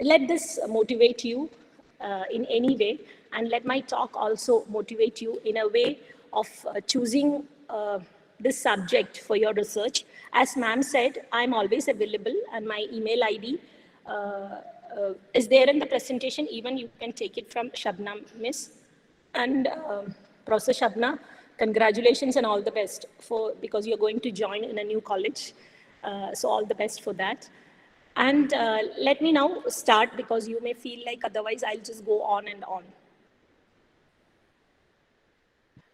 let this motivate you in any way, and let my talk also motivate you in a way of choosing this subject for your research. As ma'am said, I'm always available, and my email ID is there in the presentation. Even you can take it from Shabna Miss. And Professor Shabna, congratulations and all the best because you're going to join in a new college. So all the best for that. And let me now start, because you may feel like otherwise I'll just go on and on.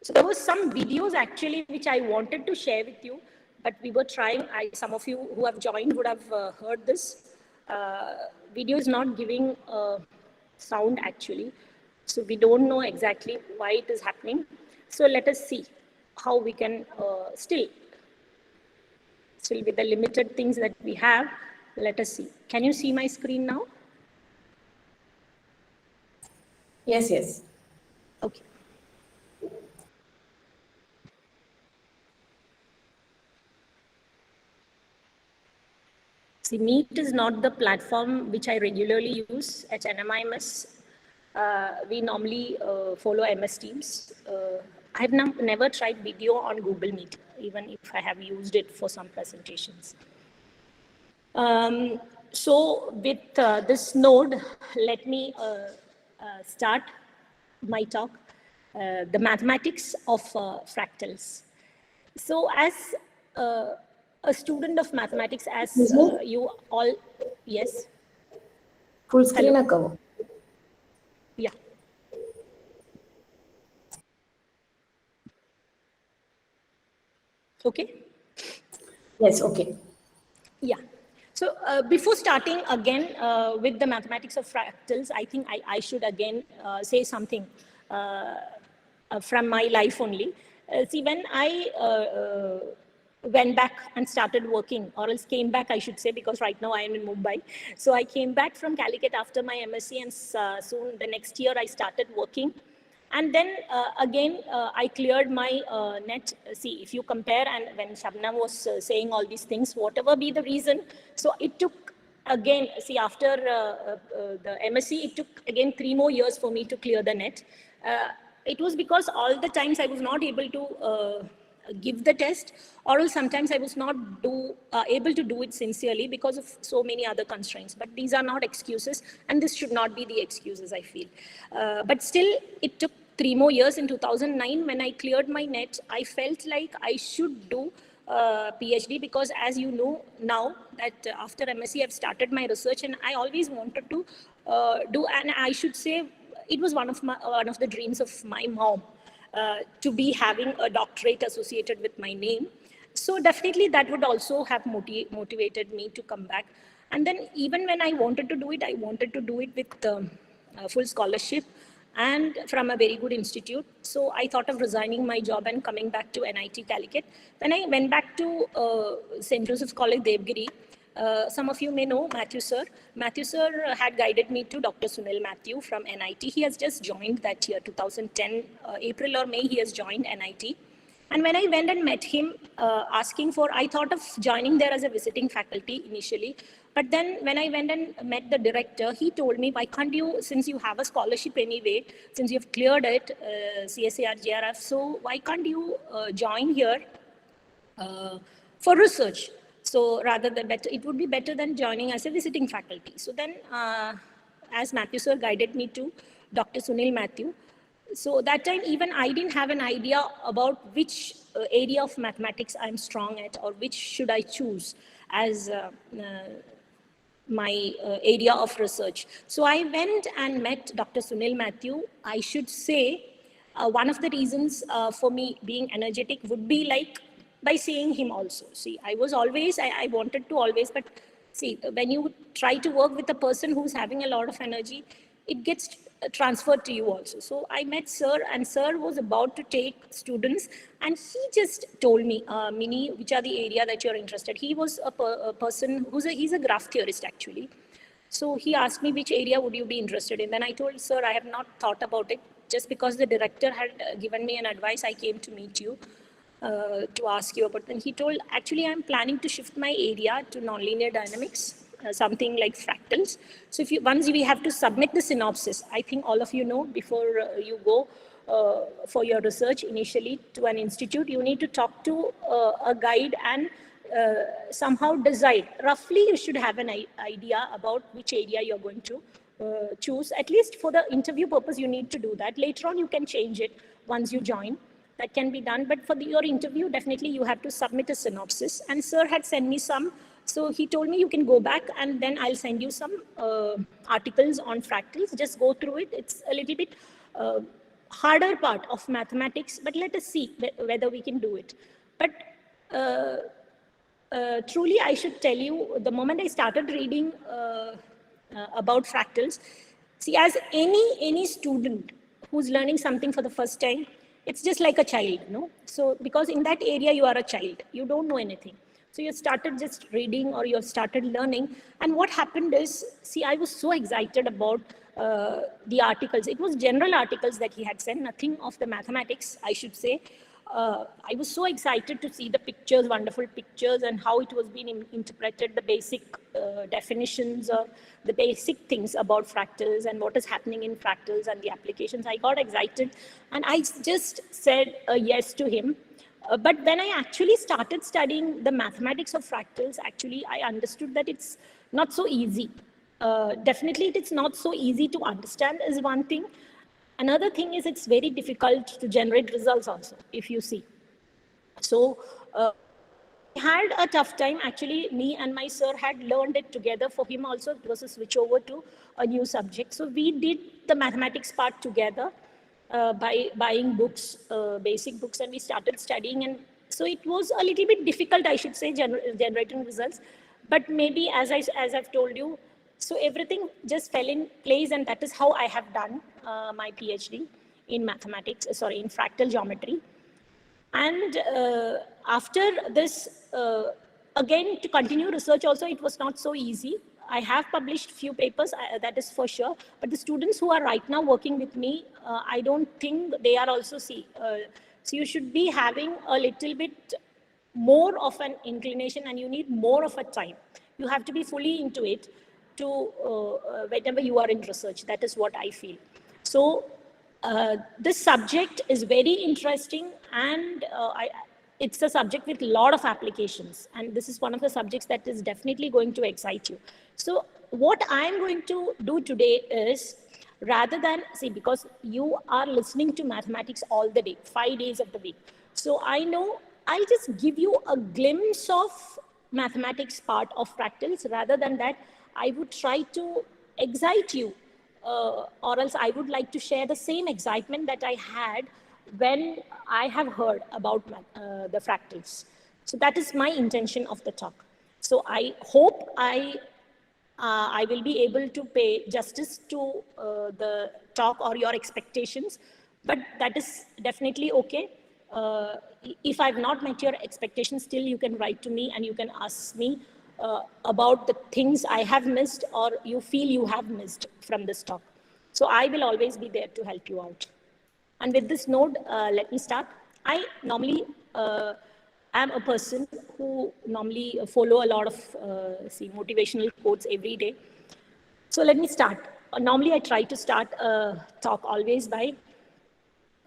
So there was some videos actually which I wanted to share with you, but we were trying. Some of you who have joined would have heard this. Video is not giving sound actually. So we don't know exactly why it is happening. So let us see how we can still with the limited things that we have, let us see. Can you see my screen now? Yes, yes. Okay. See, Meet is not the platform which I regularly use at NMIMS. We normally follow MS Teams. I've never tried video on Google Meet, even if I have used it for some presentations. So with this node, let me start my talk, the mathematics of fractals. So as a student of mathematics, as you all, yes? Full screen cover. Yeah. Okay? Yes, okay. Yeah. So before starting again with the mathematics of fractals, I think I should again say something from my life only. See, when I went back and started working, or else came back, I should say, because right now I am in Mumbai. So I came back from Calicut after my MSc, and soon the next year I started working. And then again, I cleared my net. See, if you compare, and when Shabna was saying all these things, whatever be the reason, so it took again, see, after the MSc, it took again 3 more years for me to clear the net. It was because all the times I was not able to give the test, or else sometimes I was not able to do it sincerely because of so many other constraints. But these are not excuses, and this should not be the excuses, I feel. But still, it took 3 more years. In 2009, when I cleared my net, I felt like I should do PhD, because as you know now that after MSc, I've started my research, and I always wanted to do, and I should say it was one of the dreams of my mom. To be having a doctorate associated with my name. So definitely that would also have motivated me to come back. And then even when I wanted to do it, I wanted to do it with full scholarship and from a very good institute. So I thought of resigning my job and coming back to NIT Calicut. When I went back to St. Joseph's College, Devgiri, some of you may know Matthew sir. Matthew sir had guided me to Dr. Sunil Matthew from NIT. He has just joined that year, 2010, April or May, he has joined NIT. And when I went and met him asking for, I thought of joining there as a visiting faculty initially. But then when I went and met the director, he told me, why can't you, since you have a scholarship anyway, since you've cleared it, CSAR, JRF, so why can't you join here for research? So rather than it would be better than joining as a visiting faculty. So then, as Matthew sir guided me to Dr. Sunil Matthew, so that time even I didn't have an idea about which area of mathematics I'm strong at, or which should I choose as my area of research. So I went and met Dr. Sunil Matthew. I should say one of the reasons for me being energetic would be like by seeing him also. See, I was always, I wanted to always, but see, when you try to work with a person who's having a lot of energy, it gets transferred to you also. So I met sir, and sir was about to take students, and he just told me, Mini, which are the area that you're interested. He was a person he's a graph theorist actually. So he asked me, which area would you be interested in? Then I told, sir, I have not thought about it. Just because the director had given me an advice, I came to meet you to ask you about. Then he told, actually, I'm planning to shift my area to nonlinear dynamics. something like Fractals. So if you, once we have to submit the synopsis, I think all of you know, before you go for your research initially to an institute, you need to talk to a guide and somehow decide. Roughly, you should have an idea about which area you're going to choose. At least for the interview purpose, you need to do that. Later on, you can change it once you join. That can be done. But for your interview, definitely you have to submit a synopsis. And sir had sent me some. So he told me you can go back and then I'll send you some articles on fractals. Just go through it. It's a little bit harder part of mathematics, but let us see whether we can do it. But truly, I should tell you, the moment I started reading about fractals, see, as any student who's learning something for the first time, it's just like a child, no? So because in that area, you are a child, you don't know anything. So you started just reading or you have started learning. And what happened is, see, I was so excited about the articles. It was general articles that he had sent, nothing of the mathematics, I should say. I was so excited to see the pictures, wonderful pictures, and how it was being interpreted, the basic definitions of the basic things about fractals and what is happening in fractals and the applications. I got excited and I just said yes to him. But when I actually started studying the mathematics of fractals, actually I understood that it's not so easy. Definitely it's not so easy to understand is one thing. Another thing is it's very difficult to generate results also, if you see. So we had a tough time. Actually, me and my sir had learned it together. For him also, it was a switch over to a new subject. So we did the mathematics part together by buying books, basic books, and we started studying. And so it was a little bit difficult, I should say, generating results. But maybe, as I've told you, so everything just fell in place, and that is how I have done my PhD in mathematics, in fractal geometry. And after this, again, to continue research also, it was not so easy. I have published few papers, that is for sure. But the students who are right now working with me, I don't think they are also so you should be having a little bit more of an inclination, and you need more of a time. You have to be fully into it to whenever you are in research. That is what I feel. So this subject is very interesting, and it's a subject with a lot of applications. And this is one of the subjects that is definitely going to excite you. So what I'm going to do today is, rather than, see, because you are listening to mathematics all the day, 5 days of the week. So I know I'll just give you a glimpse of mathematics part of fractals. Rather than that, I would try to excite you, or else I would like to share the same excitement that I had when I have heard about the fractals. So that is my intention of the talk. So I hope I will be able to pay justice to the talk or your expectations, but that is definitely okay. If I've not met your expectations, still you can write to me and you can ask me about the things I have missed or you feel you have missed from this talk. So I will always be there to help you out. And with this note, let me start. I normally am a person who normally follow a lot of motivational quotes every day. So let me start. Normally I try to start a talk always by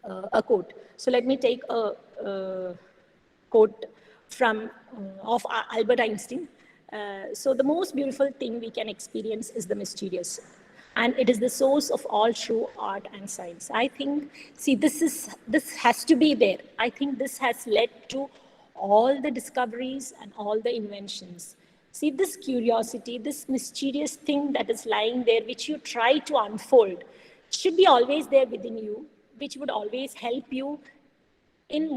a quote. So let me take a quote from of Albert Einstein. So the most beautiful thing we can experience is the mysterious, and it is the source of all true art and science. I think, see, this has to be there. I think this has led to all the discoveries and all the inventions. See, this curiosity, this mysterious thing that is lying there, which you try to unfold, should be always there within you, which would always help you in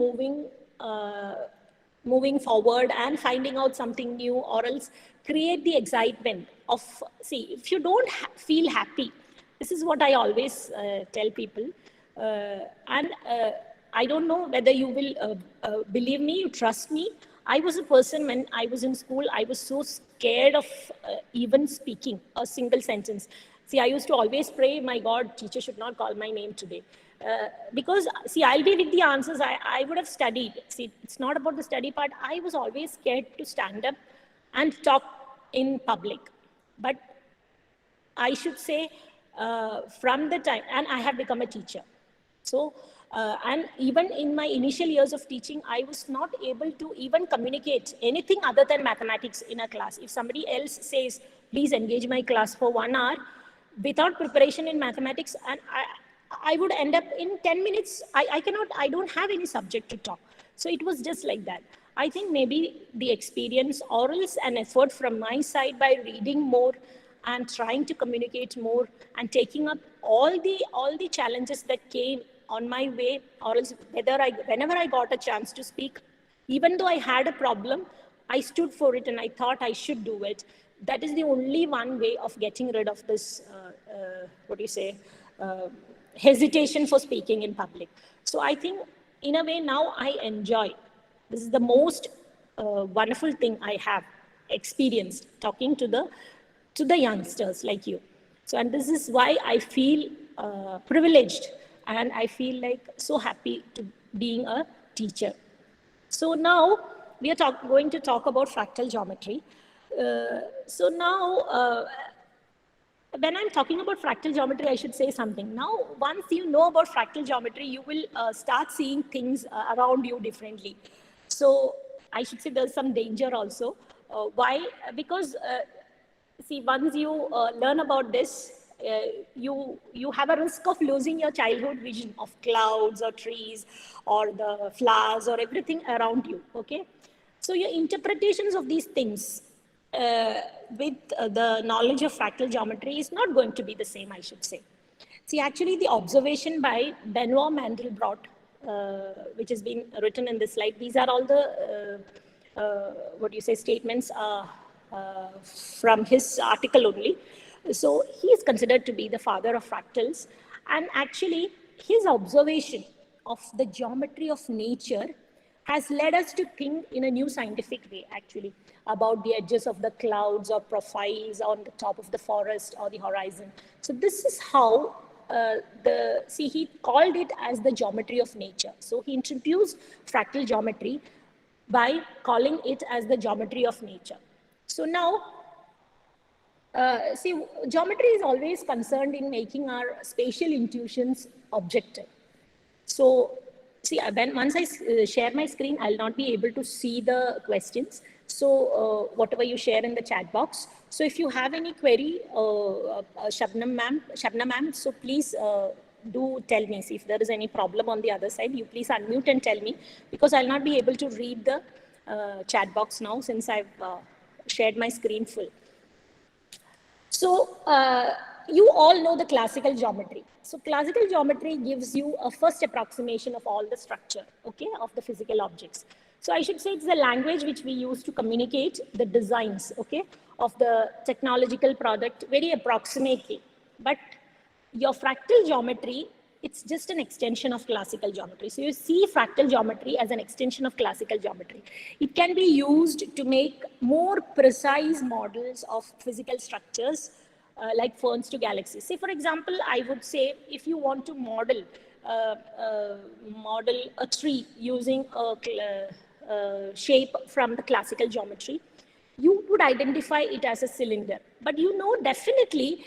moving forward and finding out something new, or else create the excitement of, see, if you don't feel happy, this is what I always tell people. I don't know whether you will believe me, you trust me. I was a person when I was in school, I was so scared of even speaking a single sentence. See, I used to always pray, my God, teacher should not call my name today. Because, see, I'll be with the answers. I would have studied. See, it's not about the study part. I was always scared to stand up and talk in public. But I should say from the time, and I have become a teacher. So, and even in my initial years of teaching, I was not able to even communicate anything other than mathematics in a class. If somebody else says, please engage my class for 1 hour, without preparation in mathematics, and I would end up in 10 minutes, I don't have any subject to talk. So it was just like that. I think maybe the experience, orals and effort from my side by reading more and trying to communicate more and taking up all the challenges that came on my way, or else whenever I got a chance to speak, even though I had a problem, I stood for it and I thought I should do it. That is the only one way of getting rid of this, what do you say, hesitation for speaking in public. So I think in a way now I enjoy. This is the most wonderful thing I have experienced talking to the youngsters like you. So, and this is why I feel privileged and I feel like so happy to being a teacher. So now we are going to talk about fractal geometry. So now, when I'm talking about fractal geometry, I should say something. Now, once you know about fractal geometry, you will start seeing things around you differently. So I should say there's some danger also. Why? Because see, once you learn about this, you have a risk of losing your childhood vision of clouds or trees or the flowers or everything around you. Okay, so your interpretations of these things with the knowledge of fractal geometry is not going to be the same, I should say. See, actually, the observation by Benoit Mandelbrot, which has been written in this slide, these are all the what do you say, statements from his article only. So he is considered to be the father of fractals. And actually, his observation of the geometry of nature has led us to think in a new scientific way, actually, about the edges of the clouds or profiles on the top of the forest or the horizon. So this is how he called it as the geometry of nature. So he introduced fractal geometry by calling it as the geometry of nature. So now, see, geometry is always concerned in making our spatial intuitions objective. So, see, once I share my screen, I'll not be able to see the questions. So, whatever you share in the chat box. So, if you have any query, Shabnam ma'am, so please do tell me. See, if there is any problem on the other side, you please unmute and tell me, because I'll not be able to read the chat box now since I've shared my screen full. So you all know the classical geometry. So classical geometry gives you a first approximation of all the structure, okay, of the physical objects. So I should say it's the language which we use to communicate the designs, okay, of the technological product very approximately. But your fractal geometry, it's just an extension of classical geometry. So you see fractal geometry as an extension of classical geometry. It can be used to make more precise models of physical structures like ferns to galaxies. Say, for example, I would say if you want to model a tree using a shape from the classical geometry, you would identify it as a cylinder. But you know definitely,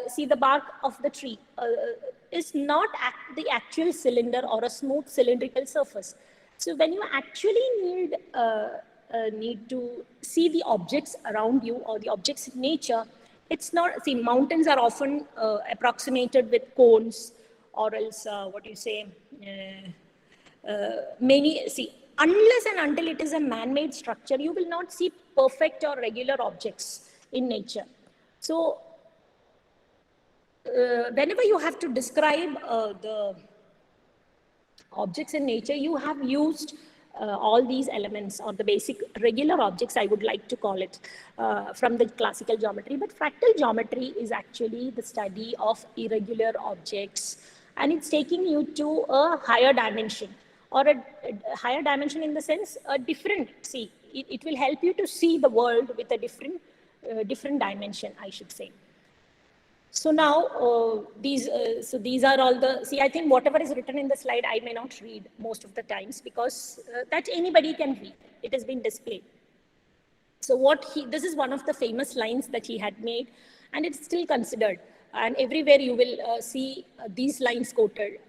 see, the bark of the tree is not the actual cylinder or a smooth cylindrical surface. So when you actually need to see the objects around you or the objects in nature, it's not, see, mountains are often approximated with cones, or else, what do you say, see, unless and until it is a man-made structure, you will not see perfect or regular objects in nature. So whenever you have to describe the objects in nature, you have used all these elements, or the basic regular objects, I would like to call it, from the classical geometry. But fractal geometry is actually the study of irregular objects, and it's taking you to a higher dimension, or a higher dimension in the sense a different, see, it will help you to see the world with a different dimension, I should say. So now these are all the, see, I think whatever is written in the slide, I may not read most of the times, because that anybody can read. It has been displayed. So this is one of the famous lines that he had made, and it's still considered. And everywhere you will see these lines quoted.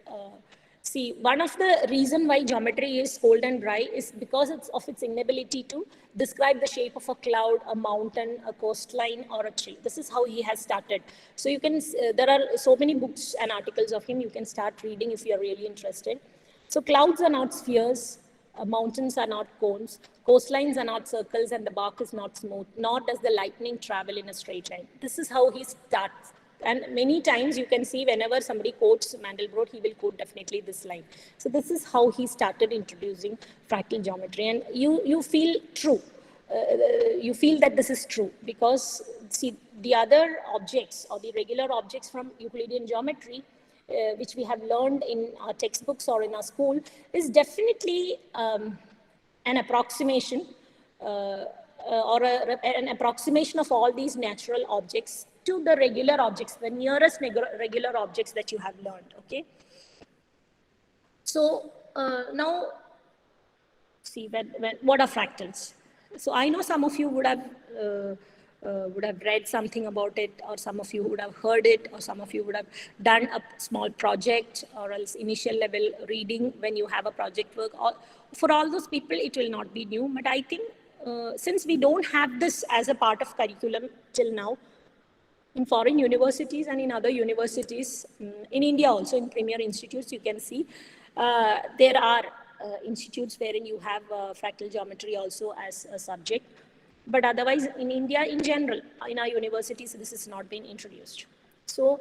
See, one of the reason why geometry is cold and dry is because of its inability to describe the shape of a cloud, a mountain, a coastline, or a tree. This is how he has started. So you can, there are so many books and articles of him you can start reading if you are really interested. So clouds are not spheres, mountains are not cones, coastlines are not circles, and the bark is not smooth, nor does the lightning travel in a straight line. This is how he starts. And many times you can see whenever somebody quotes Mandelbrot, he will quote definitely this line. So this is how he started introducing fractal geometry. And you feel true. You feel that this is true because see the other objects or the regular objects from Euclidean geometry which we have learned in our textbooks or in our school, is definitely an approximation an approximation of all these natural objects to the regular objects, the nearest regular objects that you have learned, okay? So now, see, what are fractals? So I know some of you would have read something about it, or some of you would have heard it, or some of you would have done a small project, or else initial level reading when you have a project work. For all those people, it will not be new. But I think since we don't have this as a part of curriculum till now, in foreign universities and in other universities, in India also, in premier institutes, you can see there are institutes wherein you have fractal geometry also as a subject. But otherwise, in India, in general, in our universities, this has not been introduced. So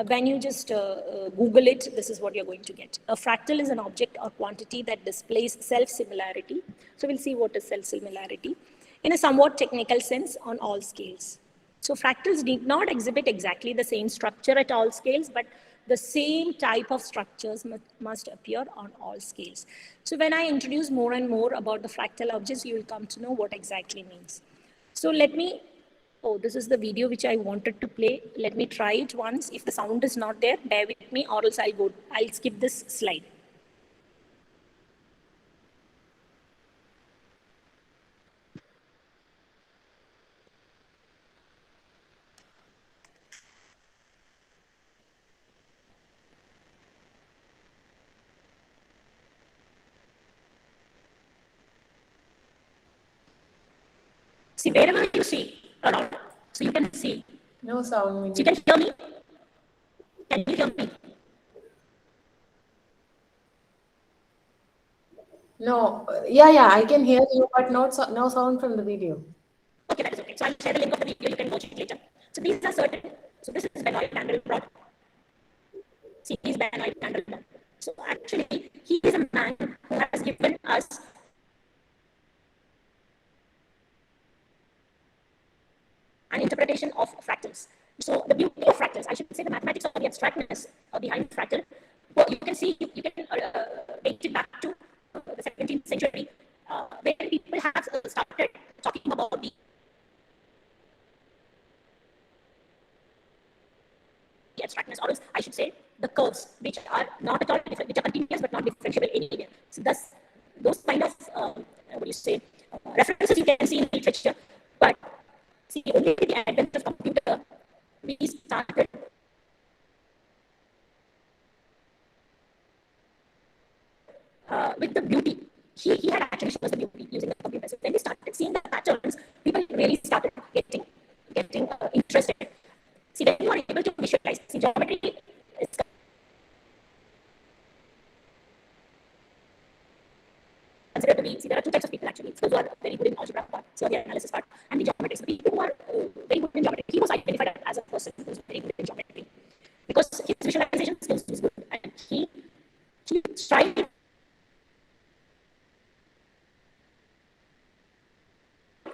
when you just Google it, this is what you're going to get. A fractal is an object or quantity that displays self-similarity. So we'll see what is self-similarity in a somewhat technical sense on all scales. So fractals need not exhibit exactly the same structure at all scales, but the same type of structures must appear on all scales. So when I introduce more and more about the fractal objects, you will come to know what exactly means. So let me, this is the video which I wanted to play. Let me try it once. If the sound is not there, bear with me, or else I'll skip this slide. See, wherever you see around, so you can see. No sound. So you can hear me? Can you hear me? No, yeah, I can hear you, but no sound from the video. Okay, that is okay. So I'll share the link of the video. You can watch it later. So these are certain. So this is Benoit Mandelbrot. See, he's Benoit Mandelbrot. So actually, he is a man who has given us an interpretation of fractals. So the beauty of fractals, I should say the mathematics of the abstractness behind fractal, well, you can see, you can date it back to the 17th century, where people have started talking about the abstractness, or else I should say the curves, which are not at all different, which are continuous but not differentiable anywhere. So thus, those kind of, what do you say, references you can see in literature, but see, only with the advent of computer, we started with the beauty. He had actually shown us the beauty using the computer. So when we started seeing the patterns, people really started getting interested. See, when you are able to visualize, see, geometry is considered to be, see, there are two types of people actually. Those who are very good in algebra part, so the analysis part, and the geometrics. The people who are very good in geometry, he was identified as a person who was very good in geometry because his visualization skills was good, and he tried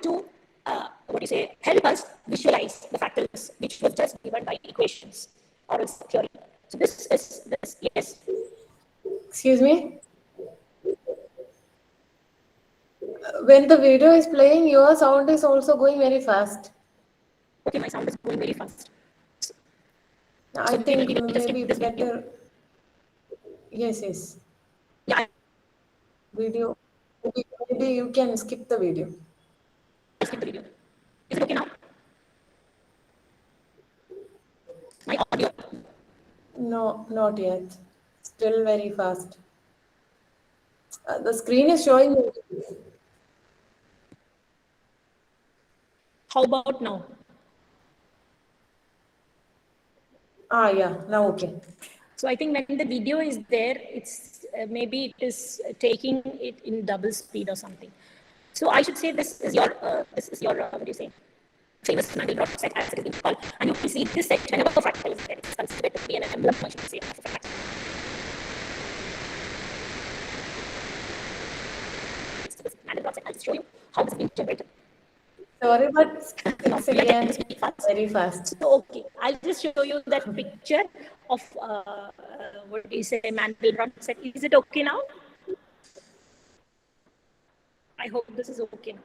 to what do you say, help us visualize the fractals, which was just given by equations or its theory. So this is this, yes. Excuse me? When the video is playing, your sound is also going very fast. Okay, my sound is going very fast. I think we can just maybe skip this video. better. Yes. Yeah, Video. Maybe you can skip the video. I'll skip the video. Is it okay now? My audio. No, not yet. Still very fast. The screen is showing you. How about now? Ah, yeah, now okay. So I think when the video is there, it's maybe it is taking it in double speed or something. So I should say this is your what do you say, famous Mandelbrot set as it is being called, and you can see this set whenever a fractal is there, it's considered to be an emblem, I should say, of a fractal. This Mandelbrot set, I'll just show you how this is being generated. Sorry, but it's We are getting again to speak fast. very fast. So okay, I'll just show you that picture of what do you say, Mandelbrot set. Is it okay now? I hope this is okay now.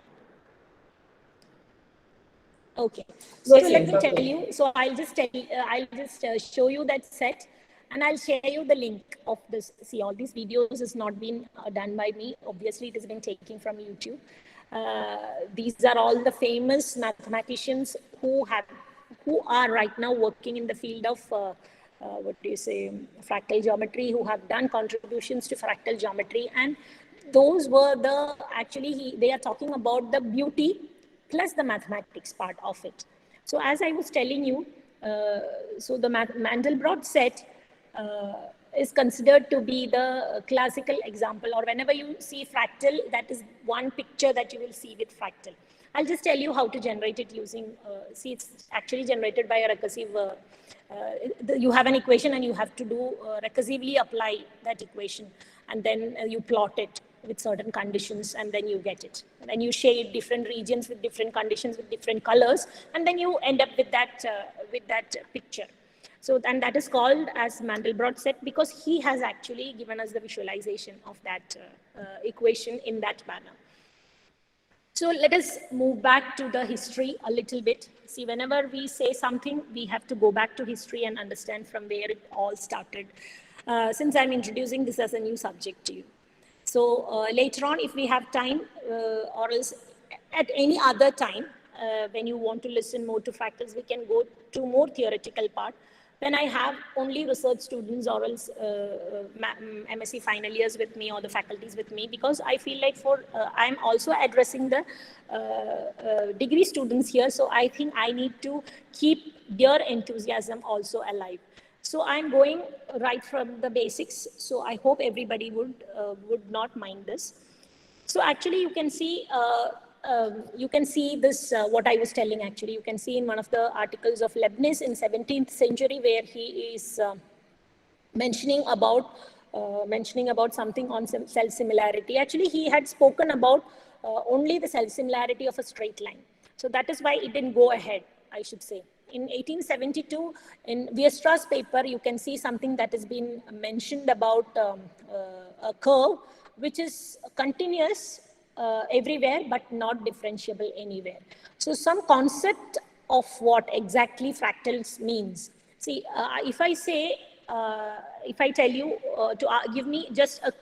Okay, so Yes, let yes, me tell okay. you. So I'll just show you that set, and I'll share you the link of this. See, all these videos has not been done by me. Obviously, it has been taken from YouTube. These are all the famous mathematicians who are right now working in the field of what do you say, fractal geometry, who have done contributions to fractal geometry, and those were the actually they are talking about the beauty plus the mathematics part of it. So as I was telling you, so the Mandelbrot set is considered to be the classical example, or whenever you see fractal, that is one picture that you will see with fractal. I'll just tell you how to generate it using, see, it's actually generated by a recursive, you have an equation and you have to do recursively apply that equation, and then you plot it with certain conditions, and then you get it. And then you shade different regions with different conditions with different colors, and then you end up with that picture. So, and that is called as Mandelbrot set because he has actually given us the visualization of that equation in that manner. So let us move back to the history a little bit. See, whenever we say something, we have to go back to history and understand from where it all started. Since I'm introducing this as a new subject to you. So later on, if we have time, or else at any other time, when you want to listen more to fractals, we can go to more theoretical part. When I have only research students or else MSc final years with me or the faculties with me, because I feel like I'm also addressing the degree students here. So I think I need to keep their enthusiasm also alive. So I'm going right from the basics. So I hope everybody would not mind this. So actually you can see this, what I was telling actually, you can see in one of the articles of Leibniz in 17th century, where he is mentioning about something on self-similarity. Actually, he had spoken about only the self-similarity of a straight line. So that is why it didn't go ahead, I should say. In 1872, in Weierstrass paper, you can see something that has been mentioned about a curve which is continuous everywhere but not differentiable anywhere. So some concept of what exactly fractals means. See, if I tell you to give me just a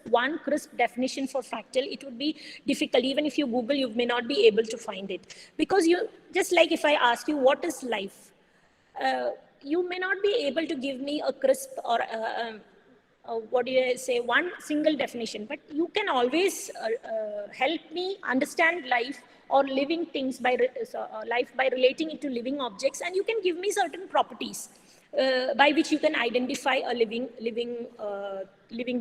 one crisp definition for fractal, it would be difficult. Even if you Google, you may not be able to find it. Because just like if I ask you, what is life? You may not be able to give me a crisp or what do you say, one single definition, but you can always help me understand life or living things by life by relating it to living objects, and you can give me certain properties by which you can identify a living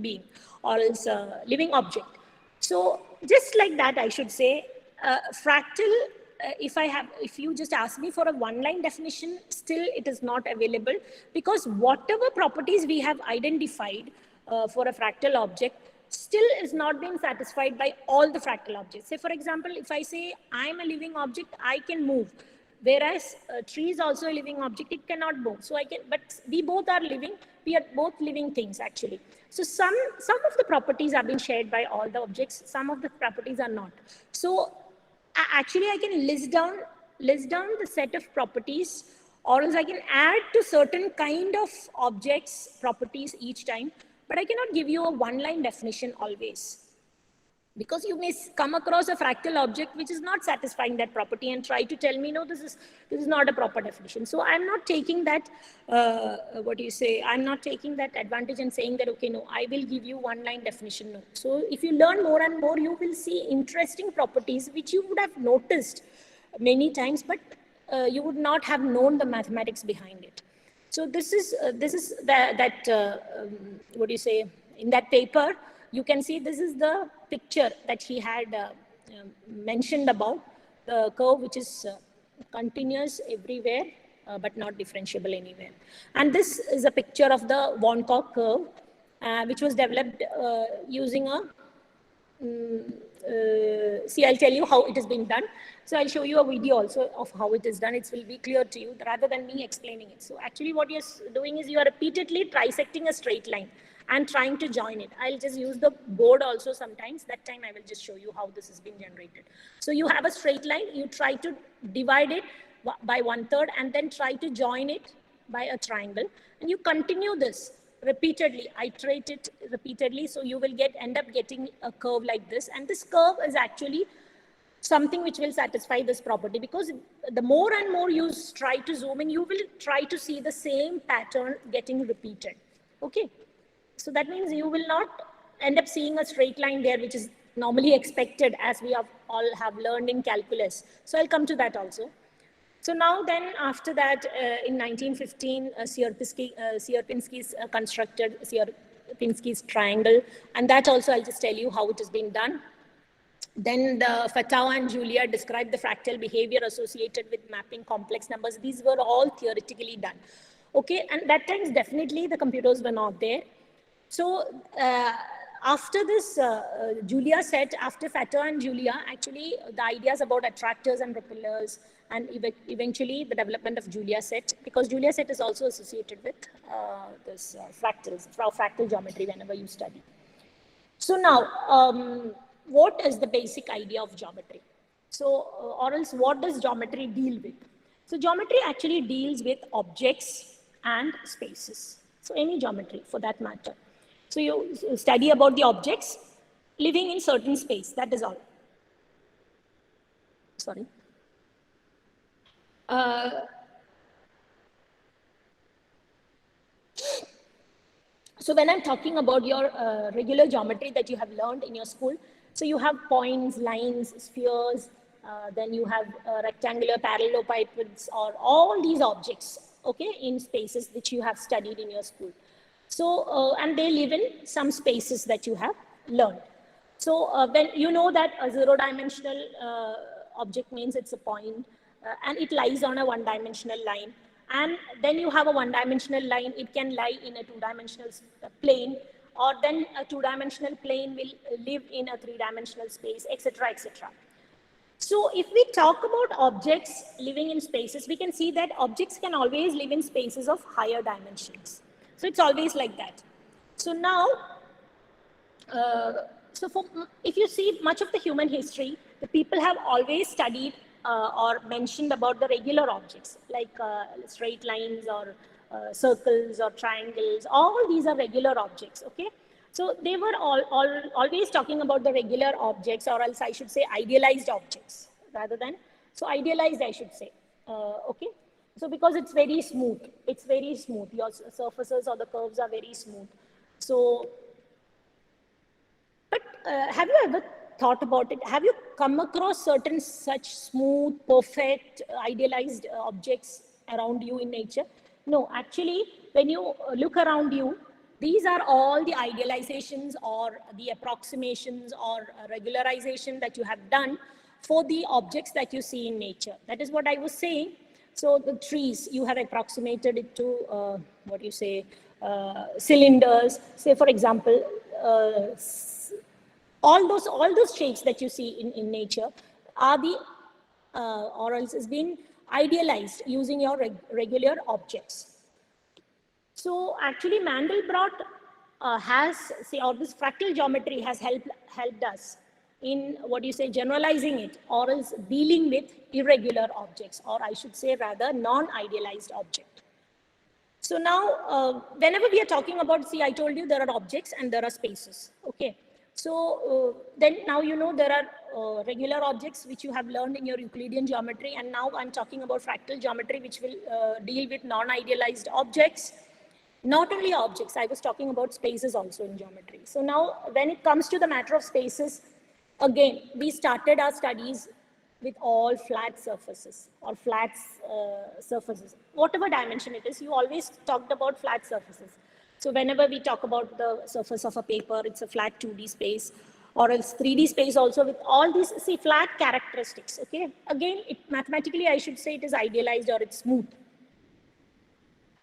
being or else a living object. So just like that, I should say, fractal, if you just ask me for a one-line definition, still it is not available, because whatever properties we have identified for a fractal object still is not being satisfied by all the fractal objects. Say, for example, if I say I'm a living object, I can move. Whereas tree is also a living object, it cannot move. So but we both are living, we are both living things actually. So some of the properties have been shared by all the objects, some of the properties are not. So actually I can list down the set of properties, or else I can add to certain kind of objects properties each time, but I cannot give you a one-line definition always. Because you may come across a fractal object which is not satisfying that property and try to tell me, no, this is not a proper definition. So I'm not taking that, what do you say, I'm not taking that advantage and saying that, okay, no, I will give you one line definition, no. So if you learn more and more, you will see interesting properties which you would have noticed many times, but you would not have known the mathematics behind it. So this is what do you say, in that paper, you can see this is the picture that he had mentioned about the curve which is continuous everywhere, but not differentiable anywhere. And this is a picture of the Van Gogh curve, which was developed using a see, I'll tell you how it has been done. So I'll show you a video also of how it is done. It will be clear to you rather than me explaining it. So actually what you're doing is you are repeatedly trisecting a straight line and trying to join it. I'll just use the board also sometimes. That time I will just show you how this has been generated. So you have a straight line, you try to divide it by 1/3 and then try to join it by a triangle. And you continue this repeatedly, iterate it repeatedly, so you will end up getting a curve like this. And this curve is actually something which will satisfy this property, because the more and more you try to zoom in, you will try to see the same pattern getting repeated. Okay, so that means you will not end up seeing a straight line there, which is normally expected, as we all have learned in calculus. So I'll come to that also. So now then, after that, in 1915, Sierpinski's constructed Sierpinski's triangle, and that also I'll just tell you how it has been done. Then the Fatau and Julia described the fractal behavior associated with mapping complex numbers. These were all theoretically done. Okay, and that times definitely the computers were not there. So after this, Julia set, after Fatau and Julia, actually the ideas about attractors and repellers, and eventually the development of Julia set, because Julia set is also associated with this fractals, fractal geometry whenever you study. So now, what is the basic idea of geometry? So, or else what does geometry deal with? So geometry actually deals with objects and spaces. So any geometry for that matter. So you study about the objects living in certain space, that is all. Sorry. So when I'm talking about your regular geometry that you have learned in your school, so you have points, lines, spheres, then you have rectangular parallelepipeds, or all these objects, okay, in spaces which you have studied in your school. So, and they live in some spaces that you have learned. So when you know that a zero-dimensional object means it's a point, and it lies on a one-dimensional line. And then you have a one-dimensional line, it can lie in a two-dimensional plane, or then a two-dimensional plane will live in a three-dimensional space, etc., etc. So if we talk about objects living in spaces, we can see that objects can always live in spaces of higher dimensions. So it's always like that. So now, if you see much of the human history, the people have always studied or mentioned about the regular objects, like straight lines or circles or triangles. All these are regular objects, okay? So they were always talking about the regular objects, or else I should say idealized objects rather than, so idealized I should say, okay? So because it's very smooth, your surfaces or the curves are very smooth. So, but have you ever thought about it? Have you come across certain such smooth, perfect, idealized objects around you in nature? No, actually, when you look around you, these are all the idealizations or the approximations or regularization that you have done for the objects that you see in nature. That is what I was saying. So the trees, you have approximated it to, what you say, cylinders. Say, for example, all those shapes that you see in nature are the, or else is being idealized using your regular objects. So actually Mandelbrot or this fractal geometry has helped us in, what you say, generalizing it, or else dealing with irregular objects, or I should say rather non-idealized object. So now, whenever we are talking about, see, I told you there are objects and there are spaces, okay? So then now you know there are regular objects which you have learned in your Euclidean geometry, and now I'm talking about fractal geometry, which will deal with non-idealized objects. Not only objects, I was talking about spaces also in geometry. So now when it comes to the matter of spaces, again, we started our studies with all flat surfaces or flat surfaces. Whatever dimension it is, you always talked about flat surfaces. So whenever we talk about the surface of a paper, it's a flat 2D space, or else 3D space also with all these, see, flat characteristics, okay? Again, mathematically, I should say it is idealized or it's smooth.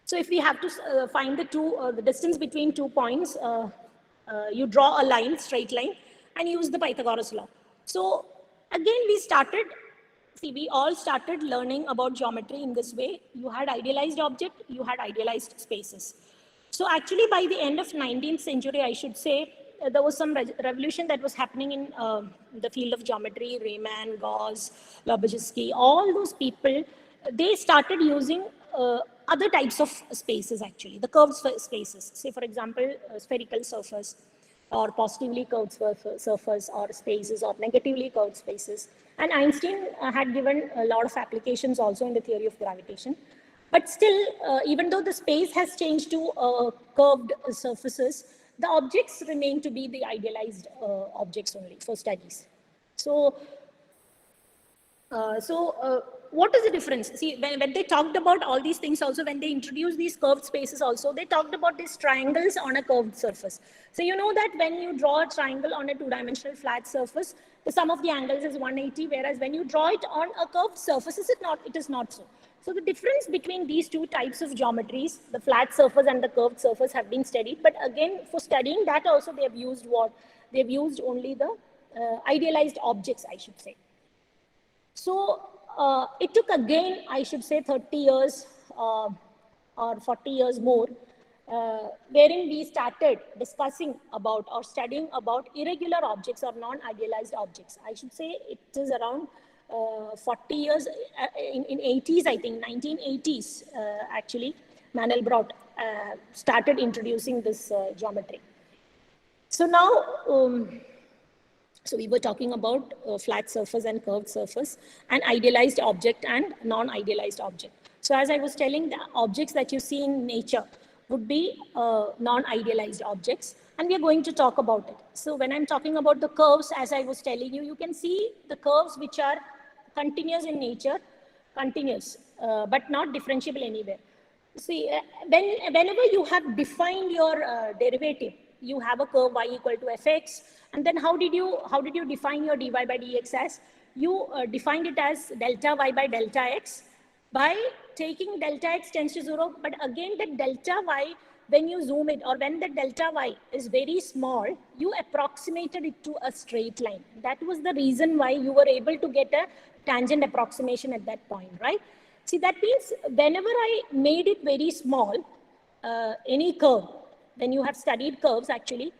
So if we have to find the distance between 2 points, you draw a line, straight line, and use the Pythagoras law. So again, we all started learning about geometry in this way. You had idealized object, you had idealized spaces. So actually by the end of 19th century, I should say, there was some revolution that was happening in the field of geometry. Riemann, Gauss, Lobachevsky, all those people, they started using other types of spaces actually, the curved spaces. Say for example, spherical surface, or positively curved surface, or spaces, or negatively curved spaces. And Einstein had given a lot of applications also in the theory of gravitation. But still, even though the space has changed to curved surfaces, the objects remain to be the idealized objects only for studies. So, what is the difference? See, when they talked about all these things also, when they introduced these curved spaces also, they talked about these triangles on a curved surface. So you know that when you draw a triangle on a two-dimensional flat surface, the sum of the angles is 180, whereas when you draw it on a curved surface, it is not so. So the difference between these two types of geometries, the flat surface and the curved surface, have been studied. But again, for studying that also, they have used what? They have used only the idealized objects, I should say. So it took again, I should say, 30 years or 40 years more, wherein we started discussing about or studying about irregular objects or non-idealized objects. I should say it is around 40 years, in 80s, I think, 1980s, actually, Mandelbrot started introducing this geometry. So now, so we were talking about flat surface and curved surface, and idealized object and non-idealized object. So as I was telling, the objects that you see in nature would be non-idealized objects, and we are going to talk about it. So when I'm talking about the curves, as I was telling you, you can see the curves which are continuous in nature, continuous, but not differentiable anywhere. See, whenever you have defined your derivative, you have a curve y equal to fx, and then how did you define your dy by dx as? You defined it as delta y by delta x by taking delta x tends to 0, but again that delta y, when you zoom it, or when the delta y is very small, you approximated it to a straight line. That was the reason why you were able to get a tangent approximation at that point, right? See, that means whenever I made it very small, any curve, when you have studied curves actually,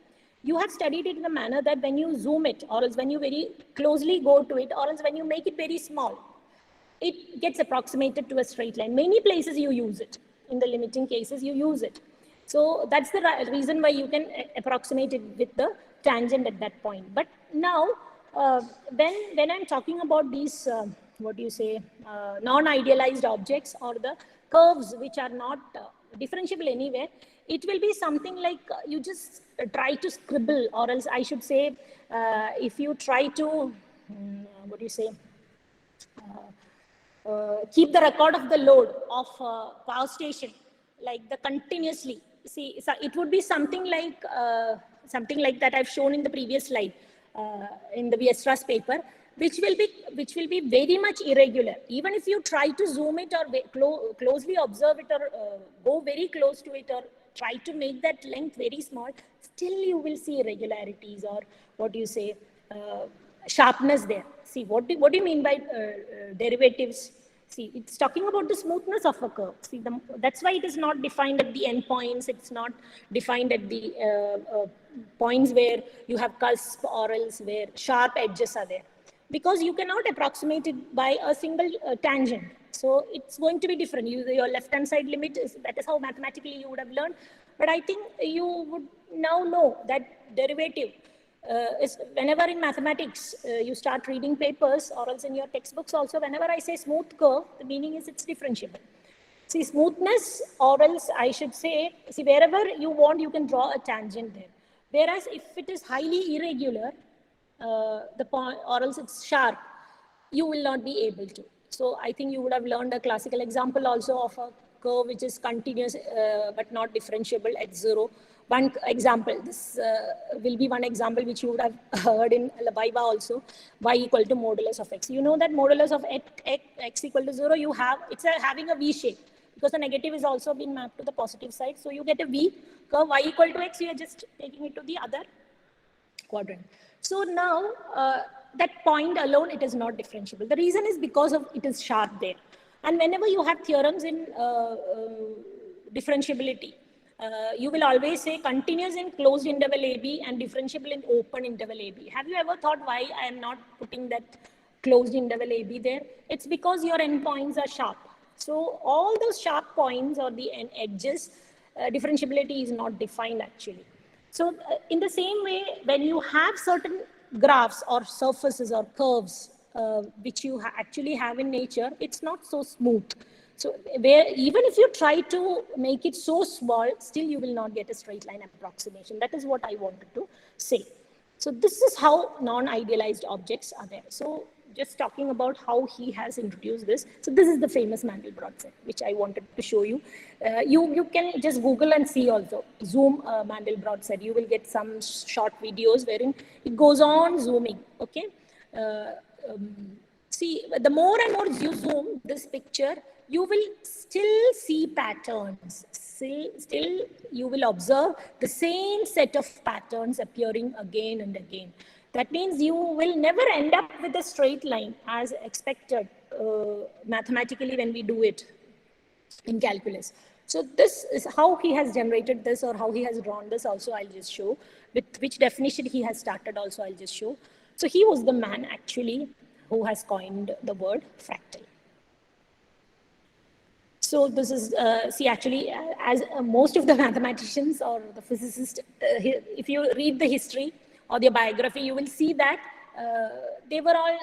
you have studied it in a manner that when you zoom it, or else when you very closely go to it, or else when you make it very small, it gets approximated to a straight line. Many places you use it. In the limiting cases, you use it. So that's the reason why you can approximate it with the tangent at that point. But now, when I'm talking about these, non-idealized objects, or the curves which are not differentiable anywhere, it will be something like you just try to scribble, or else I should say, if you try to, keep the record of the load of power station, like the continuously. See, so it would be something like that I've shown in the previous slide, in the Viestra's paper, which will be very much irregular. Even if you try to zoom it, or closely observe it, or go very close to it, or try to make that length very small, still you will see irregularities, or sharpness there. See, what do you mean by derivatives? See, it's talking about the smoothness of a curve. See, that's why it is not defined at the endpoints. It's not defined at the points where you have cusp, or else where sharp edges are there. Because you cannot approximate it by a single tangent. So it's going to be different. Your left-hand side limit, that is how mathematically you would have learned. But I think you would now know that derivative Is whenever in mathematics you start reading papers or else in your textbooks also, whenever I say smooth curve, the meaning is it's differentiable. See, smoothness, or else I should say, see, wherever you want, you can draw a tangent there. Whereas if it is highly irregular, the point, or else it's sharp, you will not be able to. So I think you would have learned a classical example also of a curve which is continuous but not differentiable at zero. One example, this will be one example which you would have heard in Labaiba also, y equal to modulus of x. You know that modulus of x equal to 0, you have, it's having a V shape because the negative is also being mapped to the positive side. So you get a V curve y equal to x, you are just taking it to the other quadrant. So now that point alone, it is not differentiable. The reason is because of it is sharp there. And whenever you have theorems in differentiability, you will always say continuous in closed interval AB and differentiable in open interval AB. Have you ever thought why I am not putting that closed interval AB there? It's because your endpoints are sharp. So all those sharp points or the edges, differentiability is not defined actually. So in the same way, when you have certain graphs or surfaces or curves, which you actually have in nature, it's not so smooth. So where, even if you try to make it so small, still you will not get a straight line approximation. That is what I wanted to say. So this is how non-idealized objects are there. So just talking about how he has introduced this. So this is the famous Mandelbrot set, which I wanted to show you. You can just Google and see also, zoom Mandelbrot set. You will get some short videos wherein it goes on zooming, okay? See, the more and more you zoom this picture, you will still see patterns. Still, you will observe the same set of patterns appearing again and again. That means you will never end up with a straight line as expected mathematically when we do it in calculus. So this is how he has generated this, or how he has drawn this also I'll just show. With which definition he has started also I'll just show. So he was the man actually who has coined the word fractal. So this is, see, actually, as most of the mathematicians or the physicists, if you read the history or their biography, you will see that they were all,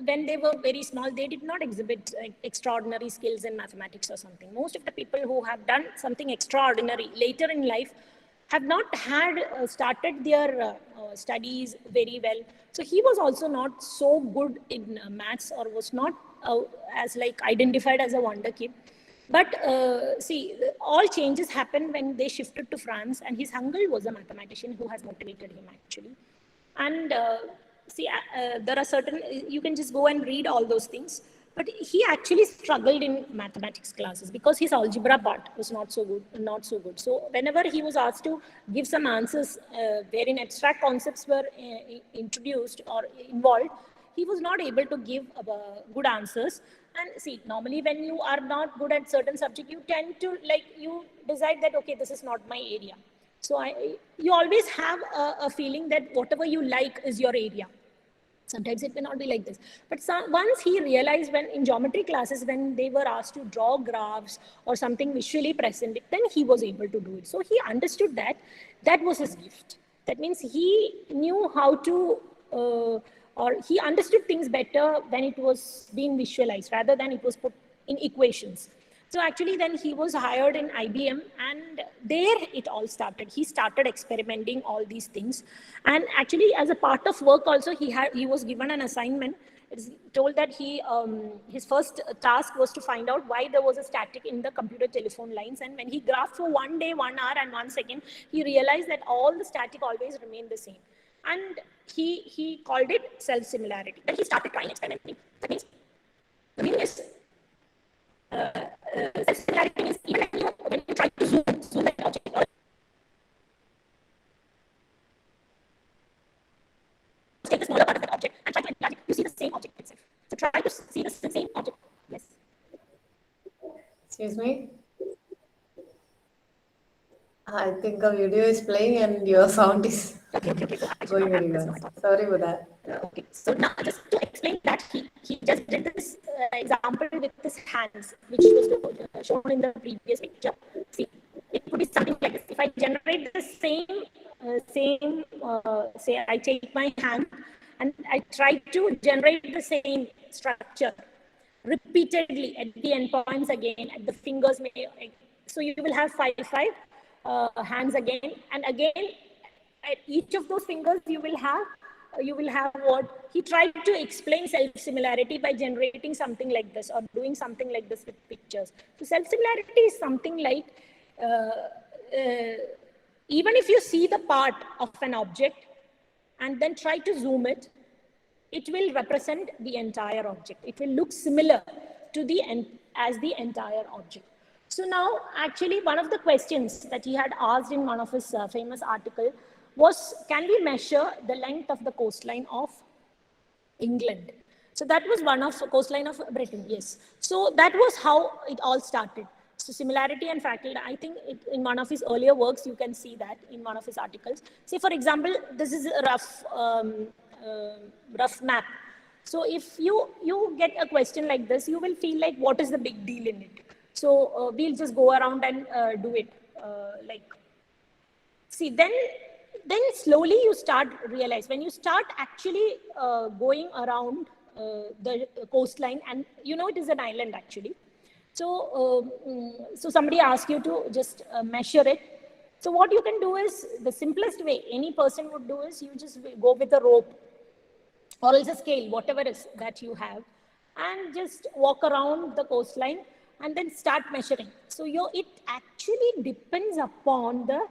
when they were very small, they did not exhibit extraordinary skills in mathematics or something. Most of the people who have done something extraordinary later in life have not had started their studies very well. So he was also not so good in maths, or was not as like identified as a wonder kid. But see, all changes happened when they shifted to France, and his uncle was a mathematician who has motivated him actually. And see, there are certain, you can just go and read all those things. But he actually struggled in mathematics classes because his algebra part was not so good. So whenever he was asked to give some answers wherein abstract concepts were introduced or involved, he was not able to give good answers. And see, normally when you are not good at certain subject, you tend to you decide that, okay, this is not my area. So you always have a feeling that whatever you like is your area. Sometimes it may not be like this. But once he realized, when in geometry classes, when they were asked to draw graphs or something visually present, then he was able to do it. So he understood that that was his gift. That means he knew how to, or he understood things better when it was being visualized rather than it was put in equations. So actually then he was hired in IBM, and there it all started. He started experimenting all these things. And actually as a part of work also, he was given an assignment. It's told that his first task was to find out why there was a static in the computer telephone lines. And when he graphed for 1 day, 1 hour and 1 second, he realized that all the static always remained the same. And he called it self-similarity. Then he started trying experimenting. That means the meaning is, self-similarity means even when you try to zoom an object, or take the smaller part of that object and try to enlarge it, you see the same object itself. So try to see the same object. Yes. Excuse me. I think a video is playing and your sound is going very well. Sorry for that. Okay, so now just to explain that, he just did this example with his hands, which was shown in the previous picture. See, it could be something like this. If I generate the same say I take my hand and I try to generate the same structure repeatedly at the endpoints again, at the fingers. So you will have five hands again and again. At each of those fingers, you will have what he tried to explain self-similarity by generating something like this or doing something like this with pictures. So self-similarity is something like even if you see the part of an object and then try to zoom it, it will represent the entire object. It will look similar to as the entire object. So now, actually, one of the questions that he had asked in one of his famous article was, can we measure the length of the coastline of England? So that was one of the coastline of Britain, yes. So that was how it all started. So similarity and fractal, I think in one of his earlier works, you can see that in one of his articles. Say, for example, this is a rough map. So if you get a question like this, you will feel like, what is the big deal in it? So we'll just go around and do it. See, then slowly you start realize, when you start actually going around the coastline, and you know it is an island actually. So, so somebody asks you to just measure it. So what you can do is, the simplest way any person would do is, you just go with a rope or else a scale, whatever is that you have, and just walk around the coastline and then start measuring. So it actually depends upon the